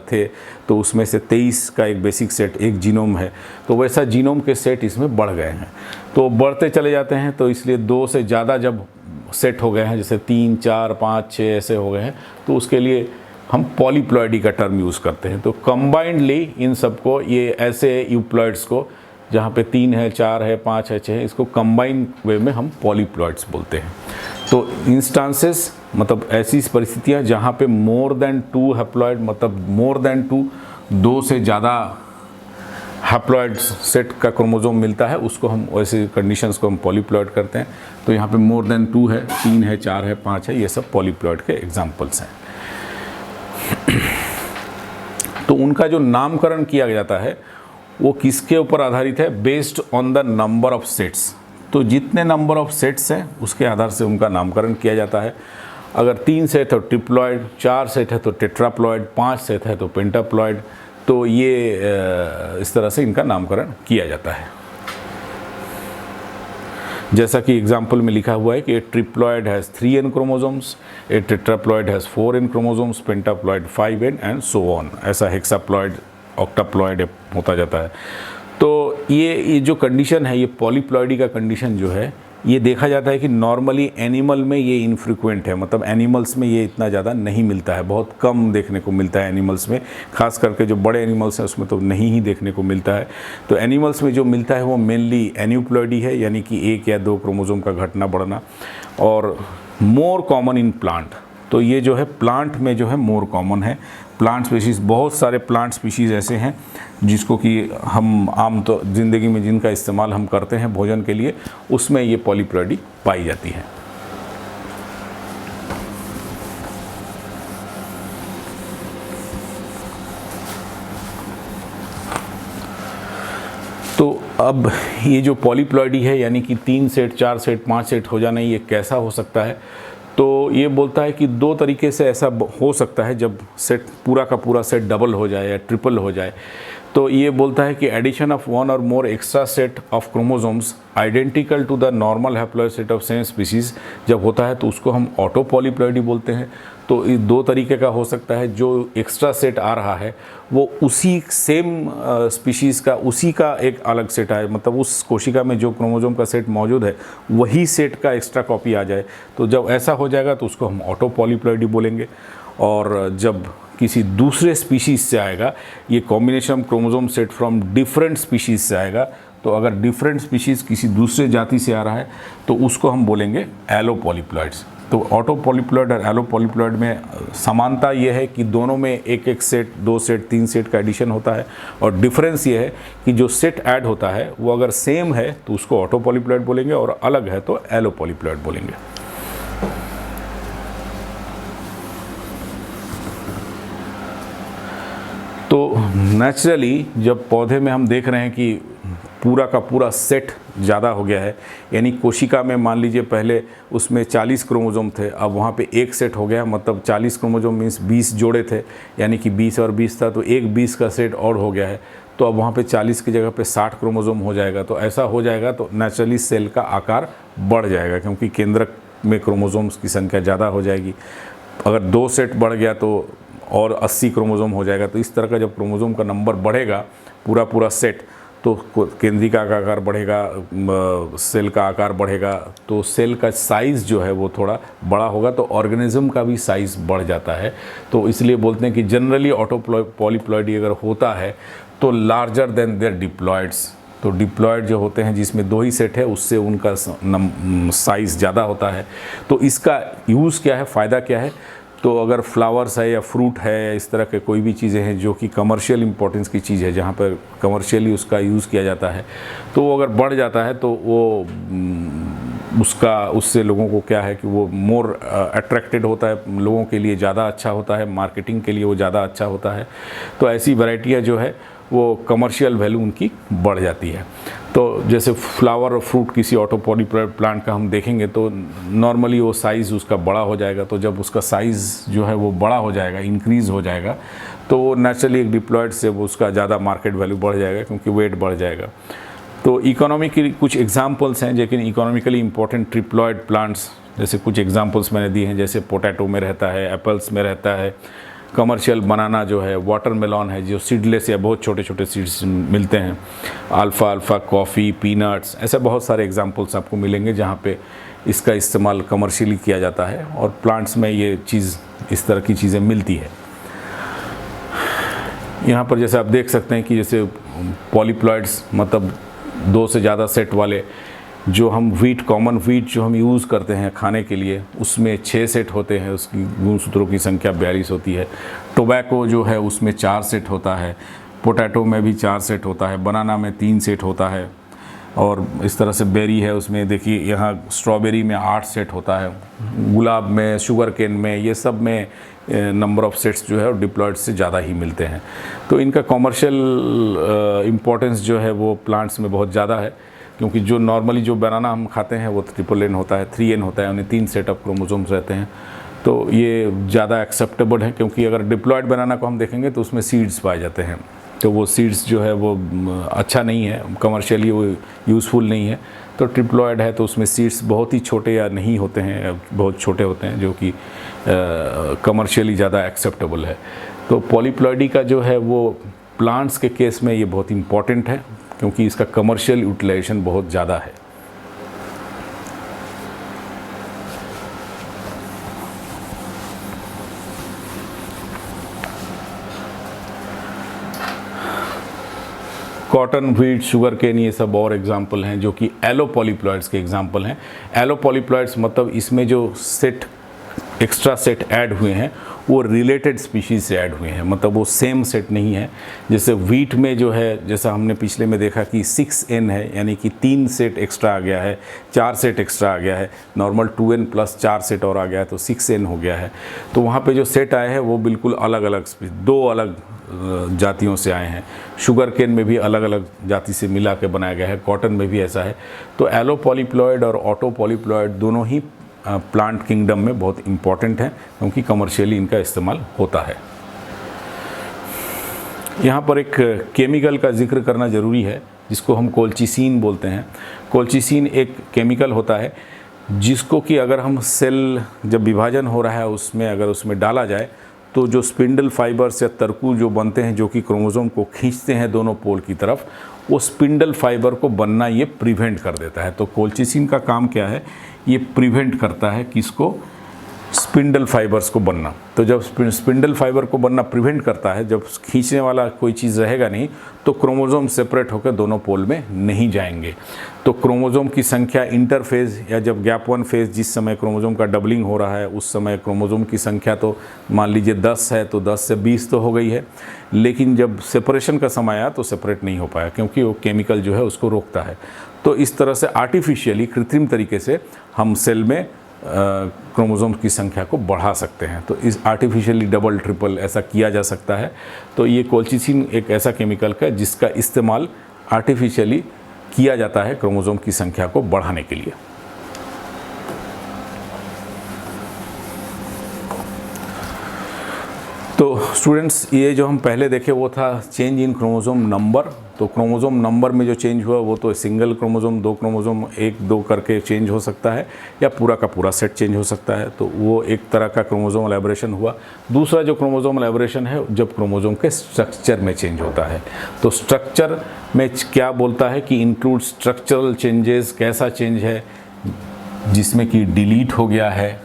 थे, तो उसमें से 23 का एक बेसिक सेट, एक जीनोम है, तो वैसा जीनोम के सेट इसमें बढ़ गए हैं। तो बढ़ते चले जाते हैं, तो इसलिए 2 से ज़्यादा जब सेट हो गए हैं, जैसे 3, 4, 5, 6 ऐसे हो गए हैं, तो उसके लिए हम पॉलीप्लॉइडी का टर्म यूज़ करते हैं। तो कंबाइंडली इन सबको, ये ऐसे यूप्लॉइड्स को जहाँ पे 3 है, 4 है, 5 है, 6 है, इसको कंबाइन वे में हम पॉलीप्लॉइड्स बोलते हैं। तो इंस्टांसेस मतलब ऐसी परिस्थितियाँ जहाँ पे मोर देन 2 हैप्लॉइड, मतलब मोर देन 2 से ज़्यादा हैप्लॉइड सेट का क्रोमोसोम मिलता है, उसको हम, वैसे कंडीशंस को हम पॉलीप्लॉइड करते हैं। तो यहाँ पे मोर देन 2 है, 3 है, 4 है, 5 है, ये सब पॉलीप्लॉइड के एग्जाम्पल्स हैं। तो उनका जो नामकरण किया जाता है वो किसके ऊपर आधारित है? Based on the number of sets. तो जितने नंबर ऑफ सेट्स हैं उसके आधार से उनका नामकरण किया जाता है। अगर 3 सेट है तो ट्रिप्लॉइड, 4 सेट है तो टेट्राप्लॉइड, 5 सेट है तो पेंटाप्लॉइड। तो ये इस तरह से इनका नामकरण किया जाता है। जैसा कि एग्जाम्पल में लिखा हुआ है कि a triploid has 3n chromosomes, a tetraploid has 4n chromosomes, pentaploid 5n and so on. ऐसा हेक्साप्लॉइड, ऑक्टाप्लॉइड होता जाता है। तो ये जो कंडीशन है, ये पॉलीप्लॉइडी का कंडीशन जो है, ये देखा जाता है कि नॉर्मली एनिमल में ये इनफ्रीक्वेंट है, मतलब एनिमल्स में ये इतना ज़्यादा नहीं मिलता है, बहुत कम देखने को मिलता है एनिमल्स में, खास करके जो बड़े एनिमल्स हैं उसमें तो नहीं ही देखने को मिलता है। तो एनिमल्स में जो मिलता है वो मेनली एन्यूप्लॉइडी है, यानी कि 1 या 2 क्रोमोसोम का घटना बढ़ना, और मोर कॉमन इन प्लांट। तो ये जो है प्लांट में जो है मोर कॉमन है। प्लांट स्पीशीज़, बहुत सारे प्लांट स्पीशीज़ ऐसे हैं जिसको कि हम आम तो ज़िंदगी में जिनका इस्तेमाल हम करते हैं भोजन के लिए, उसमें ये पॉलीप्लॉइडी पाई जाती है। तो अब ये जो पॉलीप्लॉइडी है, यानी कि 3 सेट, 4 सेट, 5 सेट हो जाना, ये कैसा हो सकता है? तो ये बोलता है कि 2 तरीके से ऐसा हो सकता है, जब सेट पूरा का पूरा सेट डबल हो जाए या ट्रिपल हो जाए। तो ये बोलता है कि addition of 1 or more extra set of chromosomes identical to the normal haploid set of same species जब होता है तो उसको हम ऑटो पॉलीप्लॉइडी बोलते हैं। तो ये 2 तरीके का हो सकता है, जो एक्स्ट्रा सेट आ रहा है वो उसी सेम स्पीशीज़ का, उसी का एक अलग सेट आए, मतलब उस कोशिका में जो क्रोमोसोम का सेट मौजूद है वही सेट का एक्स्ट्रा कॉपी आ जाए। तो जब ऐसा हो जाएगा तो उसको हम ऑटो पॉलीप्लॉइडी बोलेंगे। और जब किसी दूसरे स्पीशीज़ से आएगा, ये combination chromosome set from different species से आएगा, तो अगर डिफरेंट स्पीशीज़ किसी दूसरे जाति से आ रहा है तो उसको हम बोलेंगे एलो पॉलीप्लॉइड्स। तो ऑटो पॉलीप्लॉइड और एलो पॉलीप्लॉइड में समानता ये है कि दोनों में 1-1 सेट, 2 सेट, 3 सेट का एडिशन होता है, और डिफरेंस ये है कि जो सेट ऐड होता है वो अगर सेम है तो उसको ऑटो पॉलीप्लॉइड बोलेंगे, और अलग है तो एलो पॉलीप्लॉइड बोलेंगे। तो नेचुरली जब पौधे में हम देख रहे हैं कि पूरा का पूरा सेट ज़्यादा हो गया है, यानी कोशिका में मान लीजिए पहले उसमें 40 क्रोमोसोम थे, अब वहाँ पे 1 सेट हो गया, मतलब 40 क्रोमोसोम मीन्स 20 जोड़े थे, यानी कि 20 और 20 था, तो एक 20 का सेट और हो गया है, तो अब वहाँ पे 40 की जगह पे 60 क्रोमोसोम हो जाएगा। तो ऐसा हो जाएगा तो नेचुरली सेल का आकार बढ़ जाएगा, क्योंकि केंद्रक में क्रोमोसोम्स की संख्या ज़्यादा हो जाएगी। अगर 2 सेट बढ़ गया तो और 80 क्रोमोसोम हो जाएगा। तो इस तरह का जब क्रोमोसोम का नंबर बढ़ेगा पूरा सेट, तो केंद्रिका का आकार बढ़ेगा, सेल का आकार बढ़ेगा, तो सेल का साइज़ जो है वो थोड़ा बड़ा होगा, तो ऑर्गेनिज्म का भी साइज़ बढ़ जाता है। तो इसलिए बोलते हैं कि जनरली ऑटो पॉलीप्लॉइडी अगर होता है तो लार्जर देन देयर डिप्लॉइड्स। तो डिप्लॉइड जो होते हैं जिसमें 2 ही सेट है, उससे उनका साइज़ ज़्यादा होता है। तो इसका यूज़ क्या है, फ़ायदा क्या है? तो अगर फ्लावर्स है या फ्रूट है या इस तरह के कोई भी चीज़ें हैं जो कि कमर्शियल इंपॉर्टेंस की चीज़ है, जहाँ पर कमर्शियली उसका यूज़ किया जाता है, तो वो अगर बढ़ जाता है तो वो उससे लोगों को क्या है कि वो मोर अट्रैक्टेड होता है, लोगों के लिए ज़्यादा अच्छा होता है, मार्केटिंग के लिए वो ज़्यादा अच्छा होता है। तो ऐसी वैरायटियाँ जो है वो कमर्शियल वैल्यू उनकी बढ़ जाती है। तो जैसे फ्लावर और फ्रूट किसी ऑटो पॉलीप्लॉइड प्लांट का हम देखेंगे तो नॉर्मली वो साइज़ उसका बड़ा हो जाएगा। तो जब उसका साइज़ जो है वो बड़ा हो जाएगा, इंक्रीज़ हो जाएगा, तो नेचुरली एक डिप्लॉइड से वो उसका ज़्यादा मार्केट वैल्यू बढ़ जाएगा, क्योंकि वेट बढ़ जाएगा। तो इकोनॉमिकली कुछ एग्जांपल्स हैं, लेकिन इकोनॉमिकली इंपॉर्टेंट ट्रिप्लॉइड प्लांट्स, जैसे कुछ एग्जांपल्स मैंने दिए हैं, जैसे पोटैटो में रहता है, एप्पल्स में रहता है, कमर्शियल बनाना जो है, वाटरमेलन है जो सीडलेस या बहुत छोटे छोटे सीड्स मिलते हैं, अल्फ़ा, कॉफ़ी, पीनट्स, ऐसे बहुत सारे एग्जांपल्स आपको मिलेंगे जहाँ पे इसका इस्तेमाल कमर्शियली किया जाता है और प्लांट्स में ये चीज़, इस तरह की चीज़ें मिलती है। यहाँ पर जैसे आप देख सकते हैं कि जैसे पॉलीप्लॉइड्स मतलब 2 से ज़्यादा सेट वाले, जो हम वीट, कॉमन वीट जो हम यूज़ करते हैं खाने के लिए, उसमें 6 सेट होते हैं, उसकी गुणसूत्रों की संख्या 42 होती है। टोबैको जो है उसमें 4 सेट होता है, पोटैटो में भी 4 सेट होता है, बनाना में 3 सेट होता है, और इस तरह से बेरी है उसमें देखिए यहाँ स्ट्रॉबेरी में 8 सेट होता है, गुलाब में, शुगर केन में, ये सब में नंबर ऑफ़ सेट्स जो है और डिप्लॉइड से ज़्यादा ही मिलते हैं। तो इनका कमर्शियल इम्पोर्टेंस जो है वो प्लांट्स में बहुत ज़्यादा है, क्योंकि जो नॉर्मली जो बनाना हम खाते हैं वो ट्रिपल एन होता है, 3N होता है, उन्हें 3 सेट ऑफ क्रोमोसोम्स रहते हैं। तो ये ज़्यादा एक्सेप्टेबल है, क्योंकि अगर डिप्लॉइड बनाना को हम देखेंगे तो उसमें सीड्स पाए जाते हैं, तो वो सीड्स जो है वो अच्छा नहीं है, कमर्शियली वो यूज़फुल नहीं है। तो ट्रिप्लॉइड है तो उसमें सीड्स बहुत ही छोटे या नहीं होते हैं, बहुत छोटे होते हैं, जो कि कमर्शियली ज़्यादा एक्सेप्टेबल है। तो पॉलीप्लॉइडी का जो है वो प्लांट्स के केस में ये बहुत इम्पॉर्टेंट है, क्योंकि इसका कमर्शियल यूटिलाइजेशन बहुत ज़्यादा है। कॉटन, व्हीट, शुगर केन, ये सब और एग्जाम्पल हैं जो कि एलोपॉलीप्लॉइड्स के एग्जाम्पल हैं। एलोपॉलीप्लॉइड्स मतलब इसमें जो सेट एक्स्ट्रा सेट ऐड हुए हैं वो रिलेटेड स्पीशीज़ से ऐड हुए हैं, मतलब वो सेम सेट नहीं है। जैसे व्हीट में जो है, जैसा हमने पिछले में देखा कि 6N है, यानी कि 3 सेट एक्स्ट्रा आ गया है, 4 सेट एक्स्ट्रा आ गया है। नॉर्मल 2N प्लस 4 सेट और आ गया है तो 6N हो गया है। तो वहाँ पे जो सेट आए हैं वो बिल्कुल अलग अलग, 2 अलग जातियों से आए हैं। शुगर केन में भी अलग अलग जाति से मिला के बनाया गया है, कॉटन में भी ऐसा है। तो एलोपॉलीप्लॉइड और ऑटोपॉलीप्लॉइड दोनों ही प्लांट किंगडम में बहुत इम्पॉर्टेंट है, क्योंकि कमर्शियली इनका इस्तेमाल होता है। यहाँ पर एक केमिकल का जिक्र करना ज़रूरी है जिसको हम कोल्चिसिन बोलते हैं। कोल्चिसिन एक केमिकल होता है जिसको कि अगर हम सेल जब विभाजन हो रहा है उसमें अगर उसमें डाला जाए तो जो स्पिंडल फाइबर्स या तरकू जो बनते हैं जो कि क्रोमोसोम को खींचते हैं दोनों पोल की तरफ, वो स्पिंडल फाइबर को बनना ये प्रिवेंट कर देता है। तो कोल्चिसिन का काम क्या है, ये प्रिवेंट करता है किसको, स्पिंडल फाइबर्स को बनना। तो जब स्पिंडल फाइबर को बनना प्रिवेंट करता है, जब खींचने वाला कोई चीज़ रहेगा नहीं तो क्रोमोसोम सेपरेट होकर दोनों पोल में नहीं जाएंगे। तो क्रोमोसोम की संख्या इंटरफेज या जब गैप 1 फेज जिस समय क्रोमोसोम का डबलिंग हो रहा है उस समय क्रोमोसोम की संख्या तो मान लीजिए 10 है तो 10 से 20 तो हो गई है, लेकिन जब सेपरेशन का समय आया तो सेपरेट नहीं हो पाया क्योंकि वो केमिकल जो है उसको रोकता है। तो इस तरह से आर्टिफिशियली, कृत्रिम तरीके से हम सेल में क्रोमोसोम की संख्या को बढ़ा सकते हैं। तो इस आर्टिफिशियली डबल ट्रिपल ऐसा किया जा सकता है। तो ये कोल्चिसिन एक ऐसा केमिकल है जिसका इस्तेमाल आर्टिफिशियली किया जाता है क्रोमोसोम की संख्या को बढ़ाने के लिए। तो स्टूडेंट्स, ये जो हम पहले देखे वो था चेंज इन क्रोमोसोम नंबर। तो क्रोमोसोम नंबर में जो चेंज हुआ वो तो सिंगल क्रोमोसोम, 2 क्रोमोसोम 1-2 करके चेंज हो सकता है या पूरा का पूरा सेट चेंज हो सकता है। तो वो एक तरह का क्रोमोसोमल एब्रेशन हुआ। दूसरा जो क्रोमोसोमल एब्रेशन है जब क्रोमोसोम के स्ट्रक्चर में चेंज होता है। तो स्ट्रक्चर में क्या बोलता है कि इंक्लूड स्ट्रक्चरल चेंजेस, कैसा चेंज है जिसमें कि डिलीट हो गया है,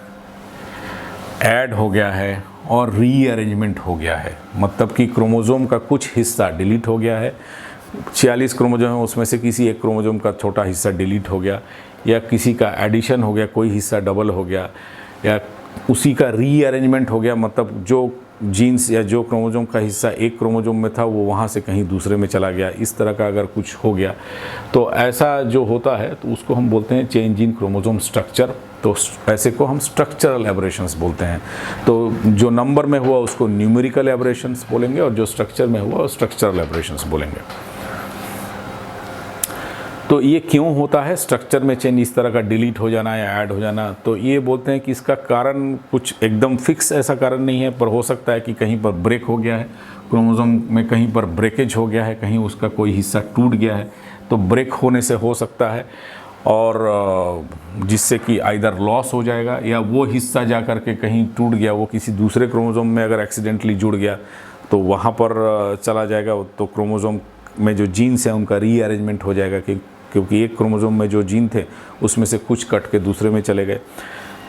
ऐड हो गया है और रीअरेंजमेंट हो गया है। मतलब कि क्रोमोसोम का कुछ हिस्सा डिलीट हो गया है, 46 क्रोमोसोम है उसमें से किसी एक क्रोमोसोम का छोटा हिस्सा डिलीट हो गया, या किसी का एडिशन हो गया, कोई हिस्सा डबल हो गया, या उसी का रीअरेंजमेंट हो गया। मतलब जो जीन्स या जो क्रोमोसोम का हिस्सा एक क्रोमोसोम में था वो वहाँ से कहीं दूसरे में चला गया, इस तरह का अगर कुछ हो गया तो ऐसा जो होता है तो उसको हम बोलते हैं चेंज इन क्रोमोसोम स्ट्रक्चर। तो ऐसे को हम स्ट्रक्चरल एब्रेशंस बोलते हैं। तो जो नंबर में हुआ उसको न्यूमेरिकल एब्रेशंस बोलेंगे और जो स्ट्रक्चर में हुआ स्ट्रक्चरल एब्रेशंस बोलेंगे। तो ये क्यों होता है स्ट्रक्चर में चेंज, इस तरह का डिलीट हो जाना या ऐड हो जाना? तो ये बोलते हैं कि इसका कारण कुछ एकदम फिक्स ऐसा कारण नहीं है, पर हो सकता है कि कहीं पर ब्रेक हो गया है क्रोमोसोम में, कहीं पर ब्रेकेज हो गया है, कहीं उसका कोई हिस्सा टूट गया है, तो ब्रेक होने से हो सकता है, और जिससे कि आइदर लॉस हो जाएगा या वो हिस्सा जा कर के कहीं टूट गया, वो किसी दूसरे क्रोमोसोम में अगर एक्सीडेंटली जुड़ गया तो वहाँ पर चला जाएगा। तो क्रोमोसोम में जो जीन्स हैं उनका रीअरेंजमेंट हो जाएगा क्योंकि एक क्रोमोसोम में जो जीन थे उसमें से कुछ कट के दूसरे में चले गए।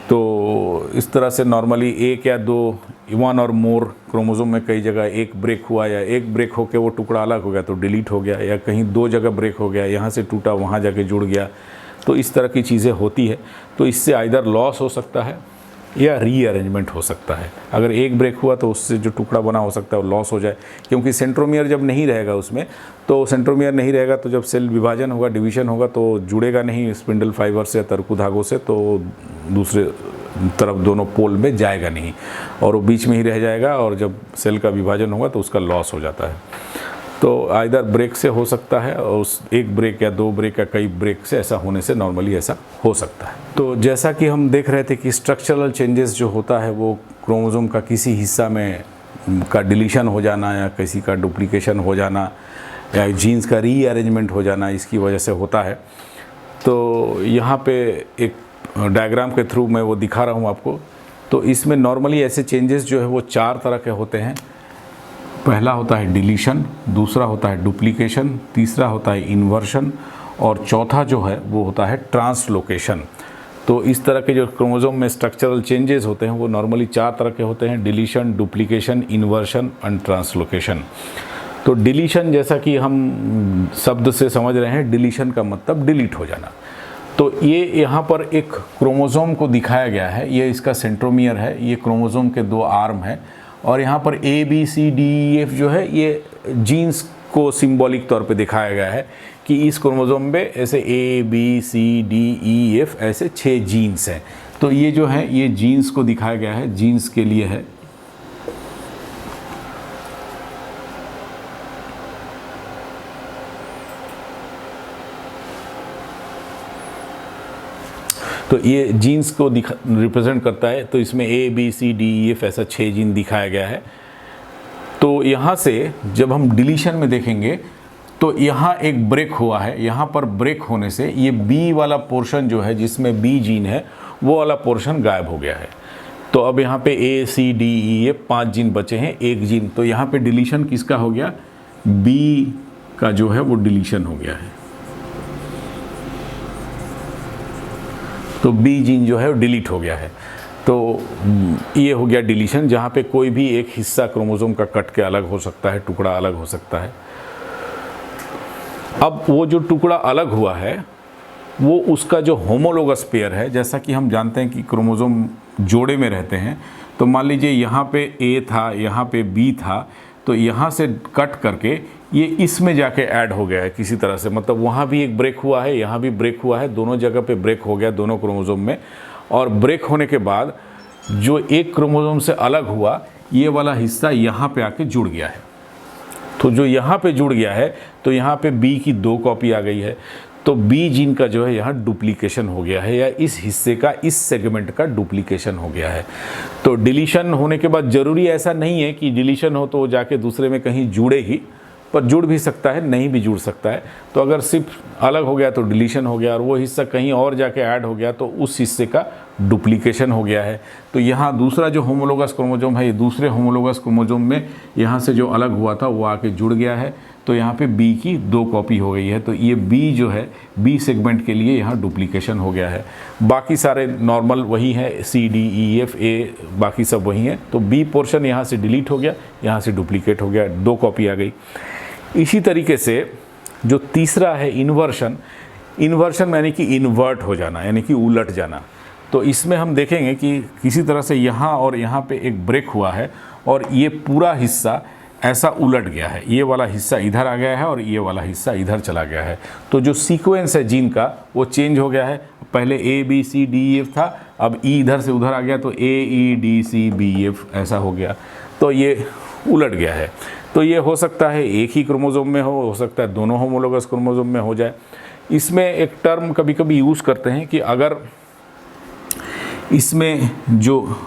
तो इस तरह से नॉर्मली 1 या 2 1 और मोर क्रोमोसोम में कई जगह एक ब्रेक हुआ या एक ब्रेक होकर वो टुकड़ा अलग हो गया तो डिलीट हो गया, या कहीं 2 जगह ब्रेक हो गया, यहाँ से टूटा वहाँ जाके जुड़ गया। तो इस तरह की चीज़ें होती है। तो इससे आइदर लॉस हो सकता है या रीअरेंजमेंट हो सकता है। अगर एक ब्रेक हुआ तो उससे जो टुकड़ा बना हो सकता है वो लॉस हो जाए, क्योंकि सेंट्रोमियर जब नहीं रहेगा उसमें, तो सेंट्रोमियर नहीं रहेगा तो जब सेल विभाजन होगा, डिवीजन होगा तो जुड़ेगा नहीं स्पिंडल फाइबर से या तरकू धागों से, तो दूसरे तरफ दोनों पोल में जाएगा नहीं और वो बीच में ही रह जाएगा, और जब सेल का विभाजन होगा तो उसका लॉस हो जाता है। तो आइदर ब्रेक से हो सकता है, और उस एक ब्रेक या 2 ब्रेक या कई ब्रेक से ऐसा होने से नॉर्मली ऐसा हो सकता है। तो जैसा कि हम देख रहे थे कि स्ट्रक्चरल चेंजेस जो होता है वो क्रोमोसोम का किसी हिस्सा में का डिलीशन हो जाना या किसी का डुप्लीकेशन हो जाना या जीन्स का रीअरेंजमेंट हो जाना, इसकी वजह से होता है। तो यहाँ पे एक डायग्राम के थ्रू मैं वो दिखा रहा हूँ आपको। तो इसमें नॉर्मली ऐसे चेंजेस जो है वो 4 तरह के होते हैं। पहला होता है डिलीशन, दूसरा होता है डुप्लीकेशन, तीसरा होता है इन्वर्शन, और चौथा जो है वो होता है ट्रांसलोकेशन। तो इस तरह के जो क्रोमोसोम में स्ट्रक्चरल चेंजेस होते हैं वो नॉर्मली 4 तरह के होते हैं: deletion, duplication, inversion and translocation. तो डिलीशन, जैसा कि हम शब्द से समझ रहे हैं, डिलीशन का मतलब डिलीट हो जाना। तो ये यहाँ पर एक क्रोमोसोम को दिखाया गया है, ये इसका सेंट्रोमियर है, ये क्रोमोसोम के 2 आर्म हैं, और यहाँ पर ABCDEF जो है ये जीन्स को सिंबॉलिक तौर पे दिखाया गया है कि इस क्रोमोसोम में ऐसे ABCDEF ऐसे 6 जीन्स हैं। तो ये जो है ये जीन्स को दिखाया गया है, जीन्स के लिए है। तो ये जीन्स को रिप्रेजेंट करता है। तो इसमें ABCDEF ऐसा 6 जीन दिखाया गया है। तो यहाँ से जब हम डिलीशन में देखेंगे तो यहाँ एक ब्रेक हुआ है, यहाँ पर ब्रेक होने से ये B वाला पोर्शन जो है जिसमें B जीन है वो वाला पोर्शन गायब हो गया है। तो अब यहाँ पे ACDEF 5 जीन बचे हैं, 1 जीन। तो यहाँ पे डिलीशन किसका हो गया? B का जो है वो डिलीशन हो गया है। तो B जीन जो है वो डिलीट हो गया है। तो ये हो गया डिलीशन, जहाँ पे कोई भी एक हिस्सा क्रोमोसोम का कट के अलग हो सकता है, टुकड़ा अलग हो सकता है। अब वो जो टुकड़ा अलग हुआ है वो उसका जो होमोलोगस पेयर है, जैसा कि हम जानते हैं कि क्रोमोसोम जोड़े में रहते हैं। तो मान लीजिए यहाँ पे A था, यहाँ पे B था, तो यहाँ से कट करके ये इसमें जाके ऐड हो गया है किसी तरह से, मतलब वहाँ भी एक ब्रेक हुआ है, यहाँ भी ब्रेक हुआ है, दोनों जगह पे ब्रेक हो गया दोनों क्रोमोसोम में। और ब्रेक होने के बाद जो एक क्रोमोसोम से अलग हुआ ये वाला हिस्सा यहाँ पे आके जुड़ गया है। तो जो यहाँ पे जुड़ गया है तो यहाँ पे B की 2 कॉपी आ गई है। तो B जीन का जो है यहाँ डुप्लीकेशन हो गया है, या इस हिस्से का, इस सेगमेंट का डुप्लीकेशन हो गया है। तो डिलीशन होने के बाद ज़रूरी ऐसा नहीं है कि डिलीशन हो तो वो जाके दूसरे में कहीं जुड़े ही, पर जुड़ भी सकता है, नहीं भी जुड़ सकता है। तो अगर सिर्फ अलग हो गया तो डिलीशन हो गया, और वो हिस्सा कहीं और जाके ऐड हो गया तो उस हिस्से का डुप्लीकेशन हो गया है। तो यहाँ दूसरा जो होमोलोगस क्रोमोसोम है, ये दूसरे होमोलोगस क्रोमोसोम में यहाँ से जो अलग हुआ था वो आके जुड़ गया है। तो यहाँ पे B की 2 कॉपी हो गई है। तो ये B जो है B सेगमेंट के लिए यहाँ डुप्लीकेशन हो गया है। बाकी सारे नॉर्मल वही है, CDEF A बाकी सब वही है। तो B पोर्शन यहाँ से डिलीट हो गया, यहाँ से डुप्लीकेट हो गया, 2 कॉपी आ गई। इसी तरीके से जो तीसरा है इन्वर्शन, इन्वर्शन यानी कि इन्वर्ट हो जाना, यानी कि उलट जाना। तो इसमें हम देखेंगे कि किसी तरह से यहाँ और यहाँ पे एक ब्रेक हुआ है और ये पूरा हिस्सा ऐसा उलट गया है, ये वाला हिस्सा इधर आ गया है और ये वाला हिस्सा इधर चला गया है। तो जो सीक्वेंस है जीन का वो चेंज हो गया है। पहले ABCDEF था, अब E इधर से उधर आ गया तो AEDCBF ऐसा हो गया। तो ये उलट गया है। तो ये हो सकता है एक ही क्रोमोसोम में हो सकता है दोनों होमोलोगस क्रोमोसोम में हो जाए। इसमें एक टर्म कभी कभी यूज़ करते हैं कि अगर इसमें जो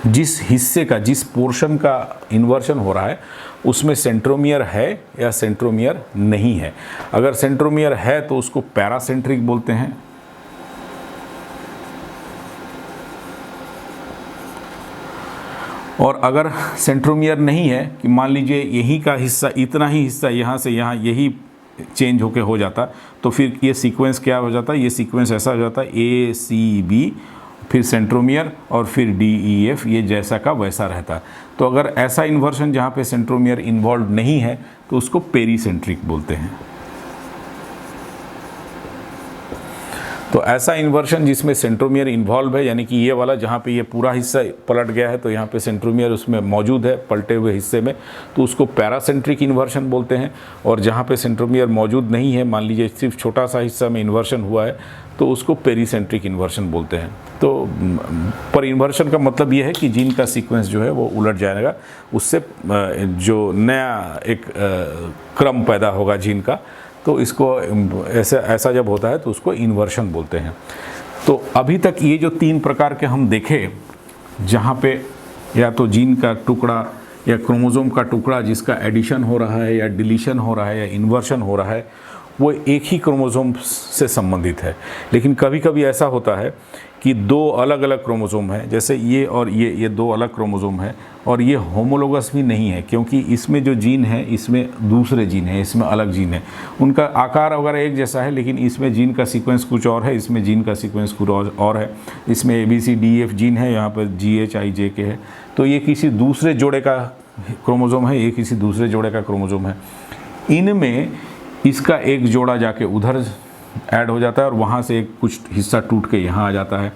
जिस हिस्से का, जिस पोर्शन का इन्वर्शन हो रहा है उसमें सेंट्रोमियर है या सेंट्रोमियर नहीं है। अगर सेंट्रोमियर है तो उसको पैरासेंट्रिक बोलते हैं, और अगर सेंट्रोमियर नहीं है, कि मान लीजिए यही का हिस्सा, इतना ही हिस्सा यहाँ से यहाँ यही चेंज होके हो जाता, तो फिर ये सीक्वेंस क्या हो जाता है? ये सीक्वेंस ऐसा हो जाता है ACB, फिर सेंट्रोमियर और फिर DEF, ये जैसा का वैसा रहता। तो अगर ऐसा इन्वर्शन जहाँ पे सेंट्रोमियर इन्वॉल्व नहीं है तो उसको पेरीसेंट्रिक बोलते हैं। तो ऐसा इन्वर्शन जिसमें सेंट्रोमियर इन्वॉल्व है, यानी कि ये वाला जहाँ पे ये पूरा हिस्सा पलट गया है तो यहाँ पे सेंट्रोमियर उसमें मौजूद है पलटे हुए हिस्से में, तो उसको पैरासेंट्रिक इन्वर्शन बोलते हैं। और जहाँ पे सेंट्रोमियर मौजूद नहीं है, मान लीजिए सिर्फ छोटा सा हिस्सा में इन्वर्शन हुआ है, तो उसको पेरीसेंट्रिक इन्वर्शन बोलते हैं। तो पर इन्वर्शन का मतलब ये है कि जीन का सीक्वेंस जो है वो उलट जाएगा, उससे जो नया एक क्रम पैदा होगा जीन का, तो इसको ऐसा जब होता है तो उसको इन्वर्शन बोलते हैं। तो अभी तक ये जो 3 प्रकार के हम देखे, जहाँ पे या तो जीन का टुकड़ा या क्रोमोसोम का टुकड़ा जिसका एडिशन हो रहा है या डिलीशन हो रहा है या इन्वर्शन हो रहा है, वो एक ही क्रोमोसोम से संबंधित है। लेकिन कभी कभी ऐसा होता है कि 2 अलग अलग क्रोमोसोम हैं, जैसे ये और ये 2 अलग क्रोमोसोम हैं और ये होमोलोगस भी नहीं है, क्योंकि इसमें जो जीन है इसमें दूसरे जीन है, इसमें अलग जीन है, उनका आकार वगैरह एक जैसा है, लेकिन इसमें जीन का सीक्वेंस कुछ और है, इसमें जीन का सीक्वेंस कुछ और है। इसमें ABCDEF जीन है, यहाँ पर GHIJK है। तो ये किसी दूसरे जोड़े का क्रोमोसोम है, ये किसी दूसरे जोड़े का क्रोमोसोम है। इनमें इसका एक जोड़ा जाके उधर ऐड हो जाता है और वहाँ से एक कुछ हिस्सा टूट के यहाँ आ जाता है।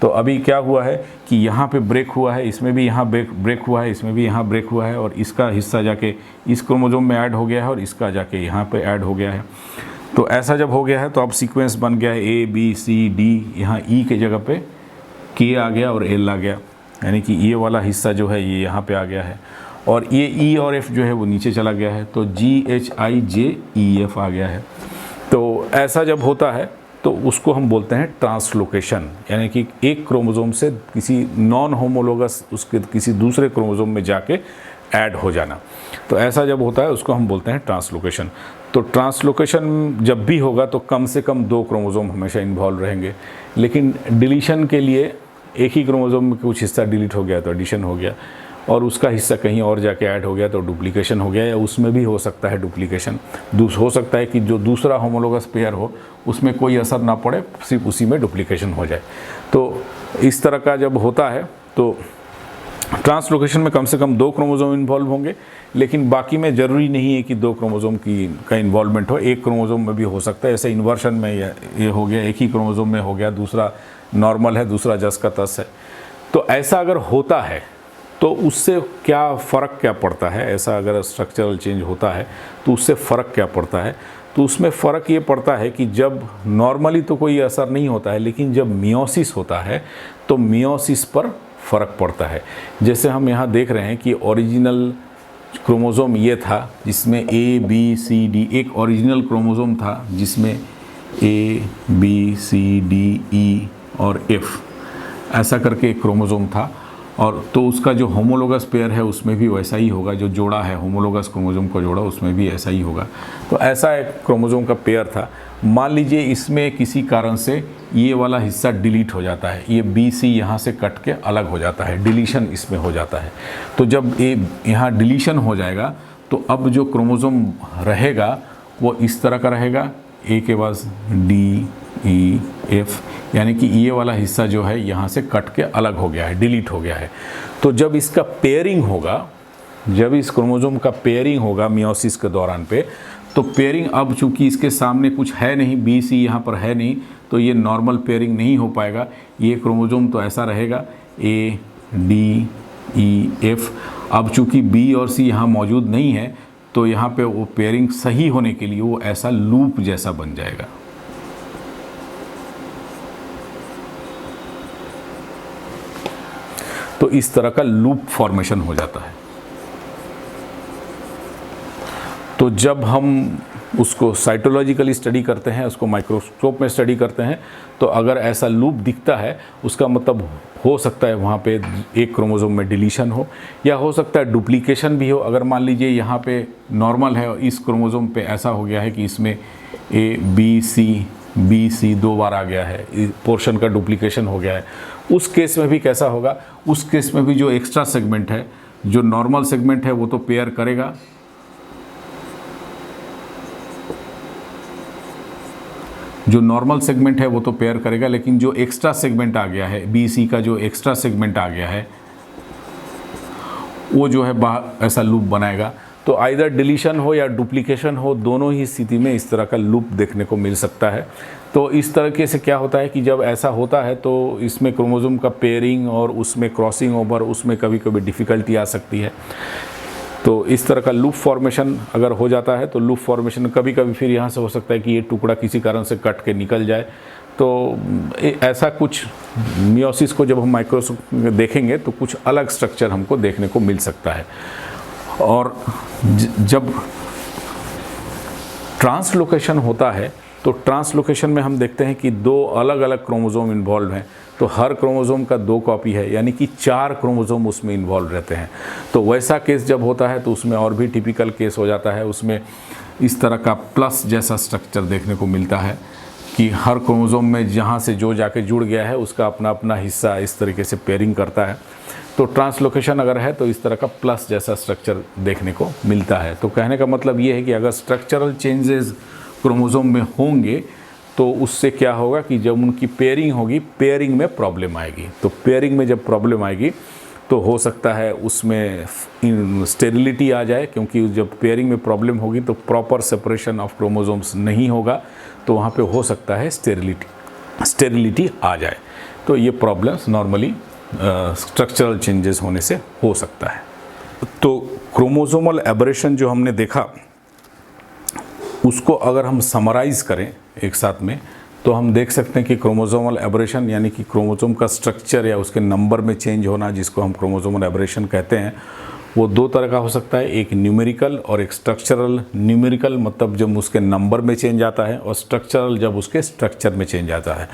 तो अभी क्या हुआ है कि यहाँ पे ब्रेक हुआ है, इसमें भी यहाँ ब्रेक हुआ है, इसमें भी यहाँ ब्रेक हुआ है, और इसका हिस्सा जाके इस क्रोमोसोम में ऐड हो गया है और इसका जाके यहाँ पे ऐड हो गया है। तो ऐसा जब हो गया है तो अब सीक्वेंस बन गया है A B C D, यहाँ E के जगह पे K आ गया और L आ गया, यानी कि ये वाला हिस्सा जो है ये यहाँ पे आ गया है, और ये E और F जो है वो नीचे चला गया है, तो G H I J E F आ गया है। तो ऐसा जब होता है तो उसको हम बोलते हैं ट्रांसलोकेशन, यानी कि एक क्रोमोसोम से किसी नॉन होमोलोगस उसके किसी दूसरे क्रोमोसोम में जाके ऐड हो जाना। तो ऐसा जब होता है उसको हम बोलते हैं ट्रांसलोकेशन। तो ट्रांसलोकेशन जब भी होगा तो कम से कम 2 क्रोमोसोम हमेशा इन्वॉल्व रहेंगे, लेकिन डिलीशन के लिए एक ही क्रोमोसोम में कुछ हिस्सा डिलीट हो गया तो एडिशन हो गया, और उसका हिस्सा कहीं और जाके ऐड हो गया तो डुप्लीकेशन हो गया, या उसमें भी हो सकता है डुप्लीकेशन। हो सकता है कि जो दूसरा होमोलोगस पेयर हो उसमें कोई असर ना पड़े, सिर्फ उसी में डुप्लीकेशन हो जाए। तो इस तरह का जब होता है तो ट्रांसलोकेशन में कम से कम 2 क्रोमोसोम इन्वॉल्व होंगे, लेकिन बाकी में ज़रूरी नहीं है कि 2 क्रोमोसोम का इन्वॉल्वमेंट हो, एक क्रोमोसोम में भी हो सकता है। ऐसे इन्वर्शन में ये हो गया, एक ही क्रोमोसोम में हो गया, दूसरा नॉर्मल है, दूसरा जस का तस है। तो ऐसा अगर होता है तो उससे क्या फ़र्क क्या पड़ता है, ऐसा अगर स्ट्रक्चरल चेंज होता है तो उससे फ़र्क क्या पड़ता है? तो उसमें फ़र्क ये पड़ता है कि जब नॉर्मली तो कोई असर नहीं होता है, लेकिन जब मियोसिस होता है तो मियोसिस पर फ़र्क पड़ता है। जैसे हम यहाँ देख रहे हैं कि ओरिजिनल क्रोमोसोम ये था जिसमें A B C D, एक ओरिजिनल क्रोमोसोम था जिसमें A B C D E और F ऐसा करके एक क्रोमोसोम था, और तो उसका जो होमोलोगस पेयर है उसमें भी वैसा ही होगा, जो जोड़ा है होमोलोगस क्रोमोसोम को जोड़ा उसमें भी ऐसा ही होगा। तो ऐसा एक क्रोमोसोम का पेयर था। मान लीजिए इसमें किसी कारण से ये वाला हिस्सा डिलीट हो जाता है, ये बी सी यहाँ से कट के अलग हो जाता है, डिलीशन इसमें हो जाता है। तो जब यहाँ डिलीशन हो जाएगा तो अब जो क्रोमोसोम रहेगा वो इस तरह का रहेगा, ए के बाद डी ई एफ, यानी कि ये वाला हिस्सा जो है यहाँ से कट के अलग हो गया है, डिलीट हो गया है। तो जब इसका पेयरिंग होगा, जब इस क्रोमोसोम का पेयरिंग होगा मियोसिस के दौरान पे, तो पेयरिंग अब चूंकि इसके सामने कुछ है नहीं, बी सी यहाँ पर है नहीं, तो ये नॉर्मल पेयरिंग नहीं हो पाएगा। ये क्रोमोसोम तो ऐसा रहेगा ए डी ई एफ। अब चूंकि बी और सी यहाँ मौजूद नहीं है तो यहाँ पे वो पेयरिंग सही होने के लिए वो ऐसा लूप जैसा बन जाएगा। तो इस तरह का लूप फॉर्मेशन हो जाता है। तो जब हम उसको साइटोलॉजिकली स्टडी करते हैं, उसको माइक्रोस्कोप में स्टडी करते हैं, तो अगर ऐसा लूप दिखता है उसका मतलब हो सकता है वहाँ पे एक क्रोमोसोम में डिलीशन हो, या हो सकता है डुप्लीकेशन भी हो। अगर मान लीजिए यहाँ पे नॉर्मल है और इस क्रोमोसोम पे ऐसा हो गया है कि इसमें ए बी सी 2 बार आ गया है, पोर्शन का डुप्लीकेशन हो गया है, उस केस में भी कैसा होगा? उस केस में भी जो एक्स्ट्रा सेगमेंट है, जो नॉर्मल सेगमेंट है वो तो पेयर करेगा, जो नॉर्मल सेगमेंट है वो तो पेयर करेगा, लेकिन जो एक्स्ट्रा सेगमेंट आ गया है, बी सी का जो एक्स्ट्रा सेगमेंट आ गया है वो जो है ऐसा लूप बनाएगा। तो आइदर डिलीशन हो या डुप्लीकेशन हो, दोनों ही स्थिति में इस तरह का लूप देखने को मिल सकता है। तो इस तरीके से क्या होता है कि जब ऐसा होता है तो इसमें क्रोमोसोम का पेयरिंग और उसमें क्रॉसिंग ओवर, उसमें कभी कभी डिफ़िकल्टी आ सकती है। तो इस तरह का लूप फॉर्मेशन अगर हो जाता है तो लूप फॉर्मेशन कभी कभी फिर यहाँ से हो सकता है कि ये टुकड़ा किसी कारण से कट के निकल जाए। तो ऐसा कुछ मियोसिस को जब हम माइक्रोस्कोप में देखेंगे तो कुछ अलग स्ट्रक्चर हमको देखने को मिल सकता है। और जब ट्रांसलोकेशन होता है तो ट्रांसलोकेशन में हम देखते हैं कि 2 अलग अलग क्रोमोसोम इन्वॉल्व हैं, तो हर क्रोमोसोम का 2 कॉपी है, यानी कि 4 क्रोमोसोम उसमें इन्वॉल्व रहते हैं। तो वैसा केस जब होता है तो उसमें और भी टिपिकल केस हो जाता है, उसमें इस तरह का प्लस जैसा स्ट्रक्चर देखने को मिलता है कि हर क्रोमोसोम में जहाँ से जो जाके जुड़ गया है उसका अपना अपना हिस्सा इस तरीके से पेयरिंग करता है। तो ट्रांसलोकेशन अगर है तो इस तरह का प्लस जैसा स्ट्रक्चर देखने को मिलता है। तो कहने का मतलब ये है कि अगर स्ट्रक्चरल चेंजेस क्रोमोसोम में होंगे तो उससे क्या होगा कि जब उनकी पेयरिंग होगी, पेयरिंग में प्रॉब्लम आएगी। तो पेयरिंग में जब प्रॉब्लम आएगी तो हो सकता है उसमें स्टेरिलिटी आ जाए, क्योंकि जब पेयरिंग में प्रॉब्लम होगी तो प्रॉपर सेपरेशन ऑफ क्रोमोसोम्स नहीं होगा, तो वहाँ पे हो सकता है स्टेरिलिटी आ जाए। तो ये प्रॉब्लम्स नॉर्मली स्ट्रक्चरल चेंजेस होने से हो सकता है। तो क्रोमोसोमल एबरेशन जो हमने देखा, उसको अगर हम समराइज़ करें एक साथ में, तो हम देख सकते हैं कि क्रोमोसोमल एबरेशन यानी कि क्रोमोसोम का स्ट्रक्चर या उसके नंबर में चेंज होना, जिसको हम क्रोमोसोमल एबरेशन कहते हैं, वो दो तरह का हो सकता है, एक न्यूमेरिकल और एक स्ट्रक्चरल। न्यूमेरिकल मतलब जब उसके नंबर में चेंज आता है, और स्ट्रक्चरल जब उसके स्ट्रक्चर में चेंज आता है।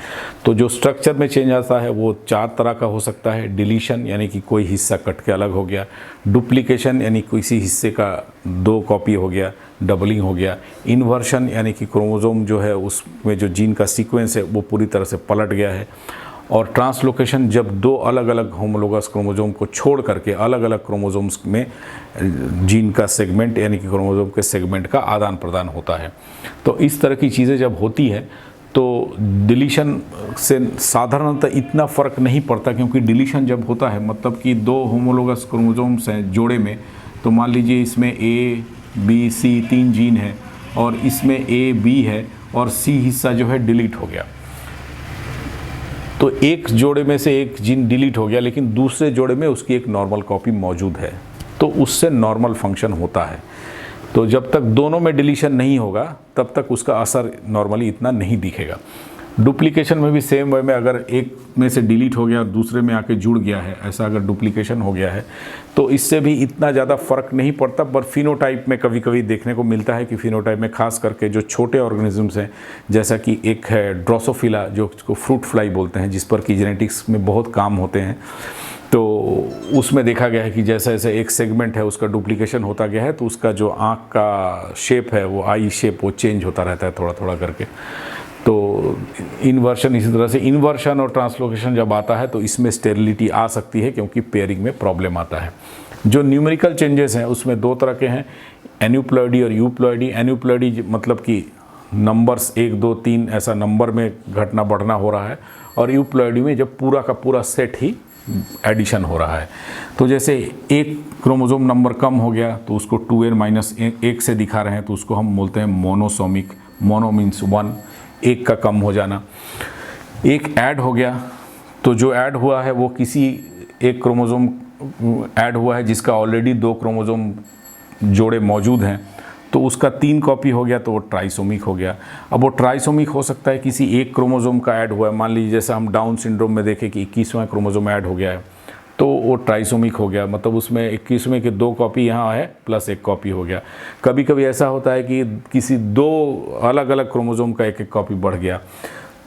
तो जो स्ट्रक्चर में चेंज आता है वो 4 तरह का हो सकता है। डिलीशन यानी कि कोई हिस्सा कट के अलग हो गया, डुप्लीकेशन यानी किसी हिस्से का 2 कॉपी हो गया, डबलिंग हो गया, इन्वर्शन यानी कि क्रोमोसोम जो है उसमें जो जीन का सीक्वेंस है वो पूरी तरह से पलट गया है, और ट्रांसलोकेशन जब 2 अलग अलग होमोलोगस क्रोमोसोम को छोड़ करके अलग अलग क्रोमोसोम्स में जीन का सेगमेंट यानी कि क्रोमोसोम के सेगमेंट का आदान प्रदान होता है। तो इस तरह की चीज़ें जब होती है तो डिलीशन से साधारणतः इतना फ़र्क नहीं पड़ता, क्योंकि डिलीशन जब होता है मतलब कि 2 होमोलोगस क्रोमोसोम्स हैं जोड़े में, तो मान लीजिए इसमें A, B, C 3 जीन है और इसमें A, B है और C हिस्सा जो है डिलीट हो गया, तो एक जोड़े में से एक जीन डिलीट हो गया, लेकिन दूसरे जोड़े में उसकी एक नॉर्मल कॉपी मौजूद है, तो उससे नॉर्मल फंक्शन होता है। तो जब तक दोनों में डिलीशन नहीं होगा तब तक उसका असर नॉर्मली इतना नहीं दिखेगा। डुप्लीकेशन में भी सेम वे में, अगर एक में से डिलीट हो गया और दूसरे में आके जुड़ गया है, ऐसा अगर डुप्लीकेशन हो गया है, तो इससे भी इतना ज़्यादा फ़र्क नहीं पड़ता। पर फिनोटाइप में कभी कभी देखने को मिलता है कि फिनोटाइप में खास करके जो छोटे ऑर्गेनिजम्स हैं, जैसा कि एक है ड्रोसोफिला जो उसको फ्रूट फ्लाई बोलते हैं, जिस पर कि जेनेटिक्स में बहुत काम होते हैं, तो उसमें देखा गया है कि जैसे जैसे एक सेगमेंट है उसका डुप्लीकेशन होता गया है, तो उसका जो आँख का शेप है वो आई शेप वो चेंज होता रहता है थोड़ा थोड़ा करके। तो इन्वर्शन इसी तरह से, इन्वर्शन और ट्रांसलोकेशन जब आता है तो इसमें स्टेरिलिटी आ सकती है, क्योंकि पेयरिंग में प्रॉब्लम आता है। जो न्यूमेरिकल चेंजेस हैं उसमें 2 तरह के हैं, एन्यूप्लॉइडी और यूप्लॉइडी। एन्यूप्लॉइडी मतलब कि नंबर्स 1, 2, 3 ऐसा नंबर में घटना बढ़ना हो रहा है, और यूप्लॉइडी में जब पूरा का पूरा सेट ही एडिशन हो रहा है। तो जैसे एक क्रोमोसोम नंबर कम हो गया तो उसको 2n-1 से दिखा रहे हैं, तो उसको हम बोलते हैं मोनोसोमिक। मोनो मीन्स 1, एक का कम हो जाना। एक ऐड हो गया, तो जो ऐड हुआ है वो किसी एक क्रोमोसोम ऐड हुआ है जिसका ऑलरेडी 2 क्रोमोसोम जोड़े मौजूद हैं, तो उसका 3 कॉपी हो गया, तो वो ट्राइसोमिक हो गया। अब वो ट्राइसोमिक हो सकता है किसी एक क्रोमोसोम का ऐड हुआ है, मान लीजिए जैसे हम डाउन सिंड्रोम में देखें कि 21वां क्रोमोसोम ऐड हो गया है, तो वो ट्राइसोमिक हो गया, मतलब उसमें 21वें के 2 कॉपी यहाँ है प्लस 1 कॉपी हो गया। कभी कभी ऐसा होता है कि किसी 2 अलग अलग क्रोमोसोम का 1-1 कॉपी बढ़ गया,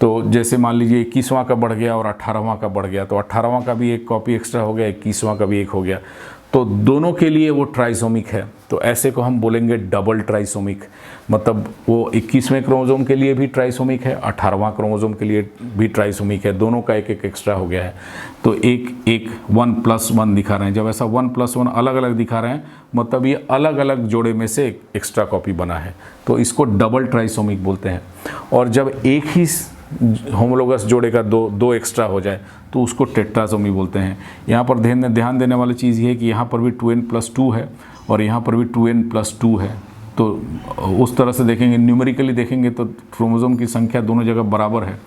तो जैसे मान लीजिए 21वां का बढ़ गया और 18वां का बढ़ गया, तो 18वां का भी 1 कॉपी एक्स्ट्रा हो गया, 21वां का भी 1 हो गया, तो दोनों के लिए वो ट्राइसोमिक है। तो ऐसे को हम बोलेंगे डबल ट्राइसोमिक, मतलब वो 21वें क्रोमोसोम के लिए भी ट्राइसोमिक है, 18वां क्रोमोसोम के लिए भी ट्राइसोमिक है, दोनों का 1-1 एक्स्ट्रा हो गया है। तो 1+1 दिखा रहे हैं। जब ऐसा 1+1 अलग अलग दिखा रहे हैं, मतलब ये अलग अलग जोड़े में से एक्स्ट्रा कॉपी बना है, तो इसको डबल ट्राइसोमिक बोलते हैं। और जब एक ही होमोलोगस जोड़े का 2 एक्स्ट्रा हो जाए तो उसको टेट्रासोमी बोलते हैं। यहाँ पर ध्यान देने वाली चीज़ ये है कि यहाँ पर भी 2n+2 है और यहाँ पर भी 2n+2 है। तो उस तरह से देखेंगे, न्यूमेरिकली देखेंगे तो क्रोमोसोम की संख्या दोनों जगह बराबर है,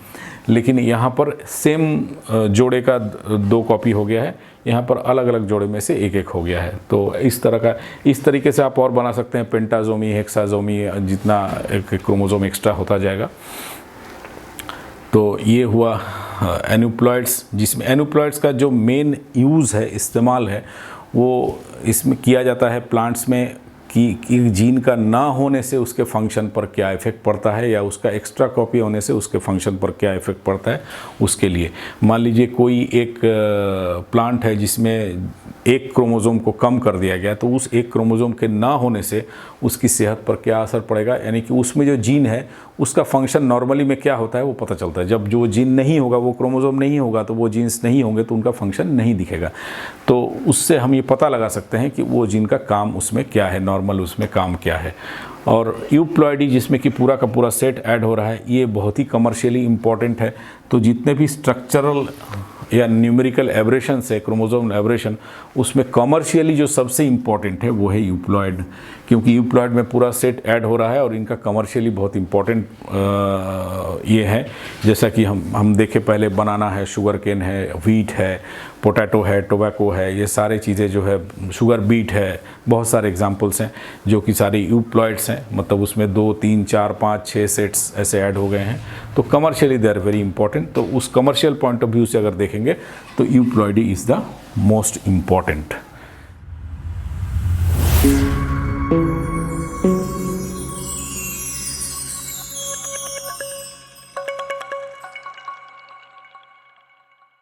लेकिन यहाँ पर सेम जोड़े का 2 कॉपी हो गया है, यहाँ पर अलग अलग जोड़े में से 1-1 हो गया है। तो इस तरीके से आप और बना सकते हैं पेंटाजोमी, हेक्साजोमी, जितना एक क्रोमोसोम एक्स्ट्रा होता जाएगा। तो ये हुआ एन्यूप्लॉइड्स, जिसमें एन्यूप्लॉइड्स का जो मेन यूज़ है, इस्तेमाल है, वो इसमें किया जाता है प्लांट्स में कि जीन का ना होने से उसके फंक्शन पर क्या इफ़ेक्ट पड़ता है, या उसका एक्स्ट्रा कॉपी होने से उसके फंक्शन पर क्या इफ़ेक्ट पड़ता है उसके लिए। मान लीजिए कोई एक प्लांट है जिसमें एक क्रोमोसोम को कम कर दिया गया, तो उस एक क्रोमोसोम के ना होने से उसकी सेहत पर क्या असर पड़ेगा, यानी कि उसमें जो जीन है उसका फंक्शन नॉर्मली में क्या होता है वो पता चलता है। जब जो जीन नहीं होगा, वो क्रोमोसोम नहीं होगा, तो वो जीन्स नहीं होंगे तो उनका फंक्शन नहीं दिखेगा। तो उससे हम ये पता लगा सकते हैं कि वो जीन का काम उसमें क्या है, नॉर्मल उसमें काम क्या है। और यूप्लॉइडी जिसमें कि पूरा का पूरा सेट ऐड हो रहा है, ये बहुत ही कमर्शियली इम्पॉर्टेंट है। तो जितने भी स्ट्रक्चरल या न्यूमेरिकल एब्रेशंस है, क्रोमोसोमल एब्रेशन, उसमें कमर्शियली जो सबसे इम्पॉर्टेंट है वो है यूप्लॉइड, क्योंकि यूप्लॉइड में पूरा सेट ऐड हो रहा है और इनका कमर्शियली बहुत इम्पॉर्टेंट ये है। जैसा कि हम देखें पहले, बनाना है, शुगर केन है, व्हीट है, पोटैटो है, टोबैको है, ये सारे चीज़ें जो है, शुगर बीट है, बहुत सारे एग्जांपल्स हैं जो कि सारे यूप्लॉइड्स हैं, मतलब उसमें 2, 3, 4, 5, 6 सेट्स ऐसे ऐड हो गए हैं। तो commercially they are very important. तो उस कमर्शियल पॉइंट ऑफ व्यू से अगर देखेंगे तो euploidy is the most important.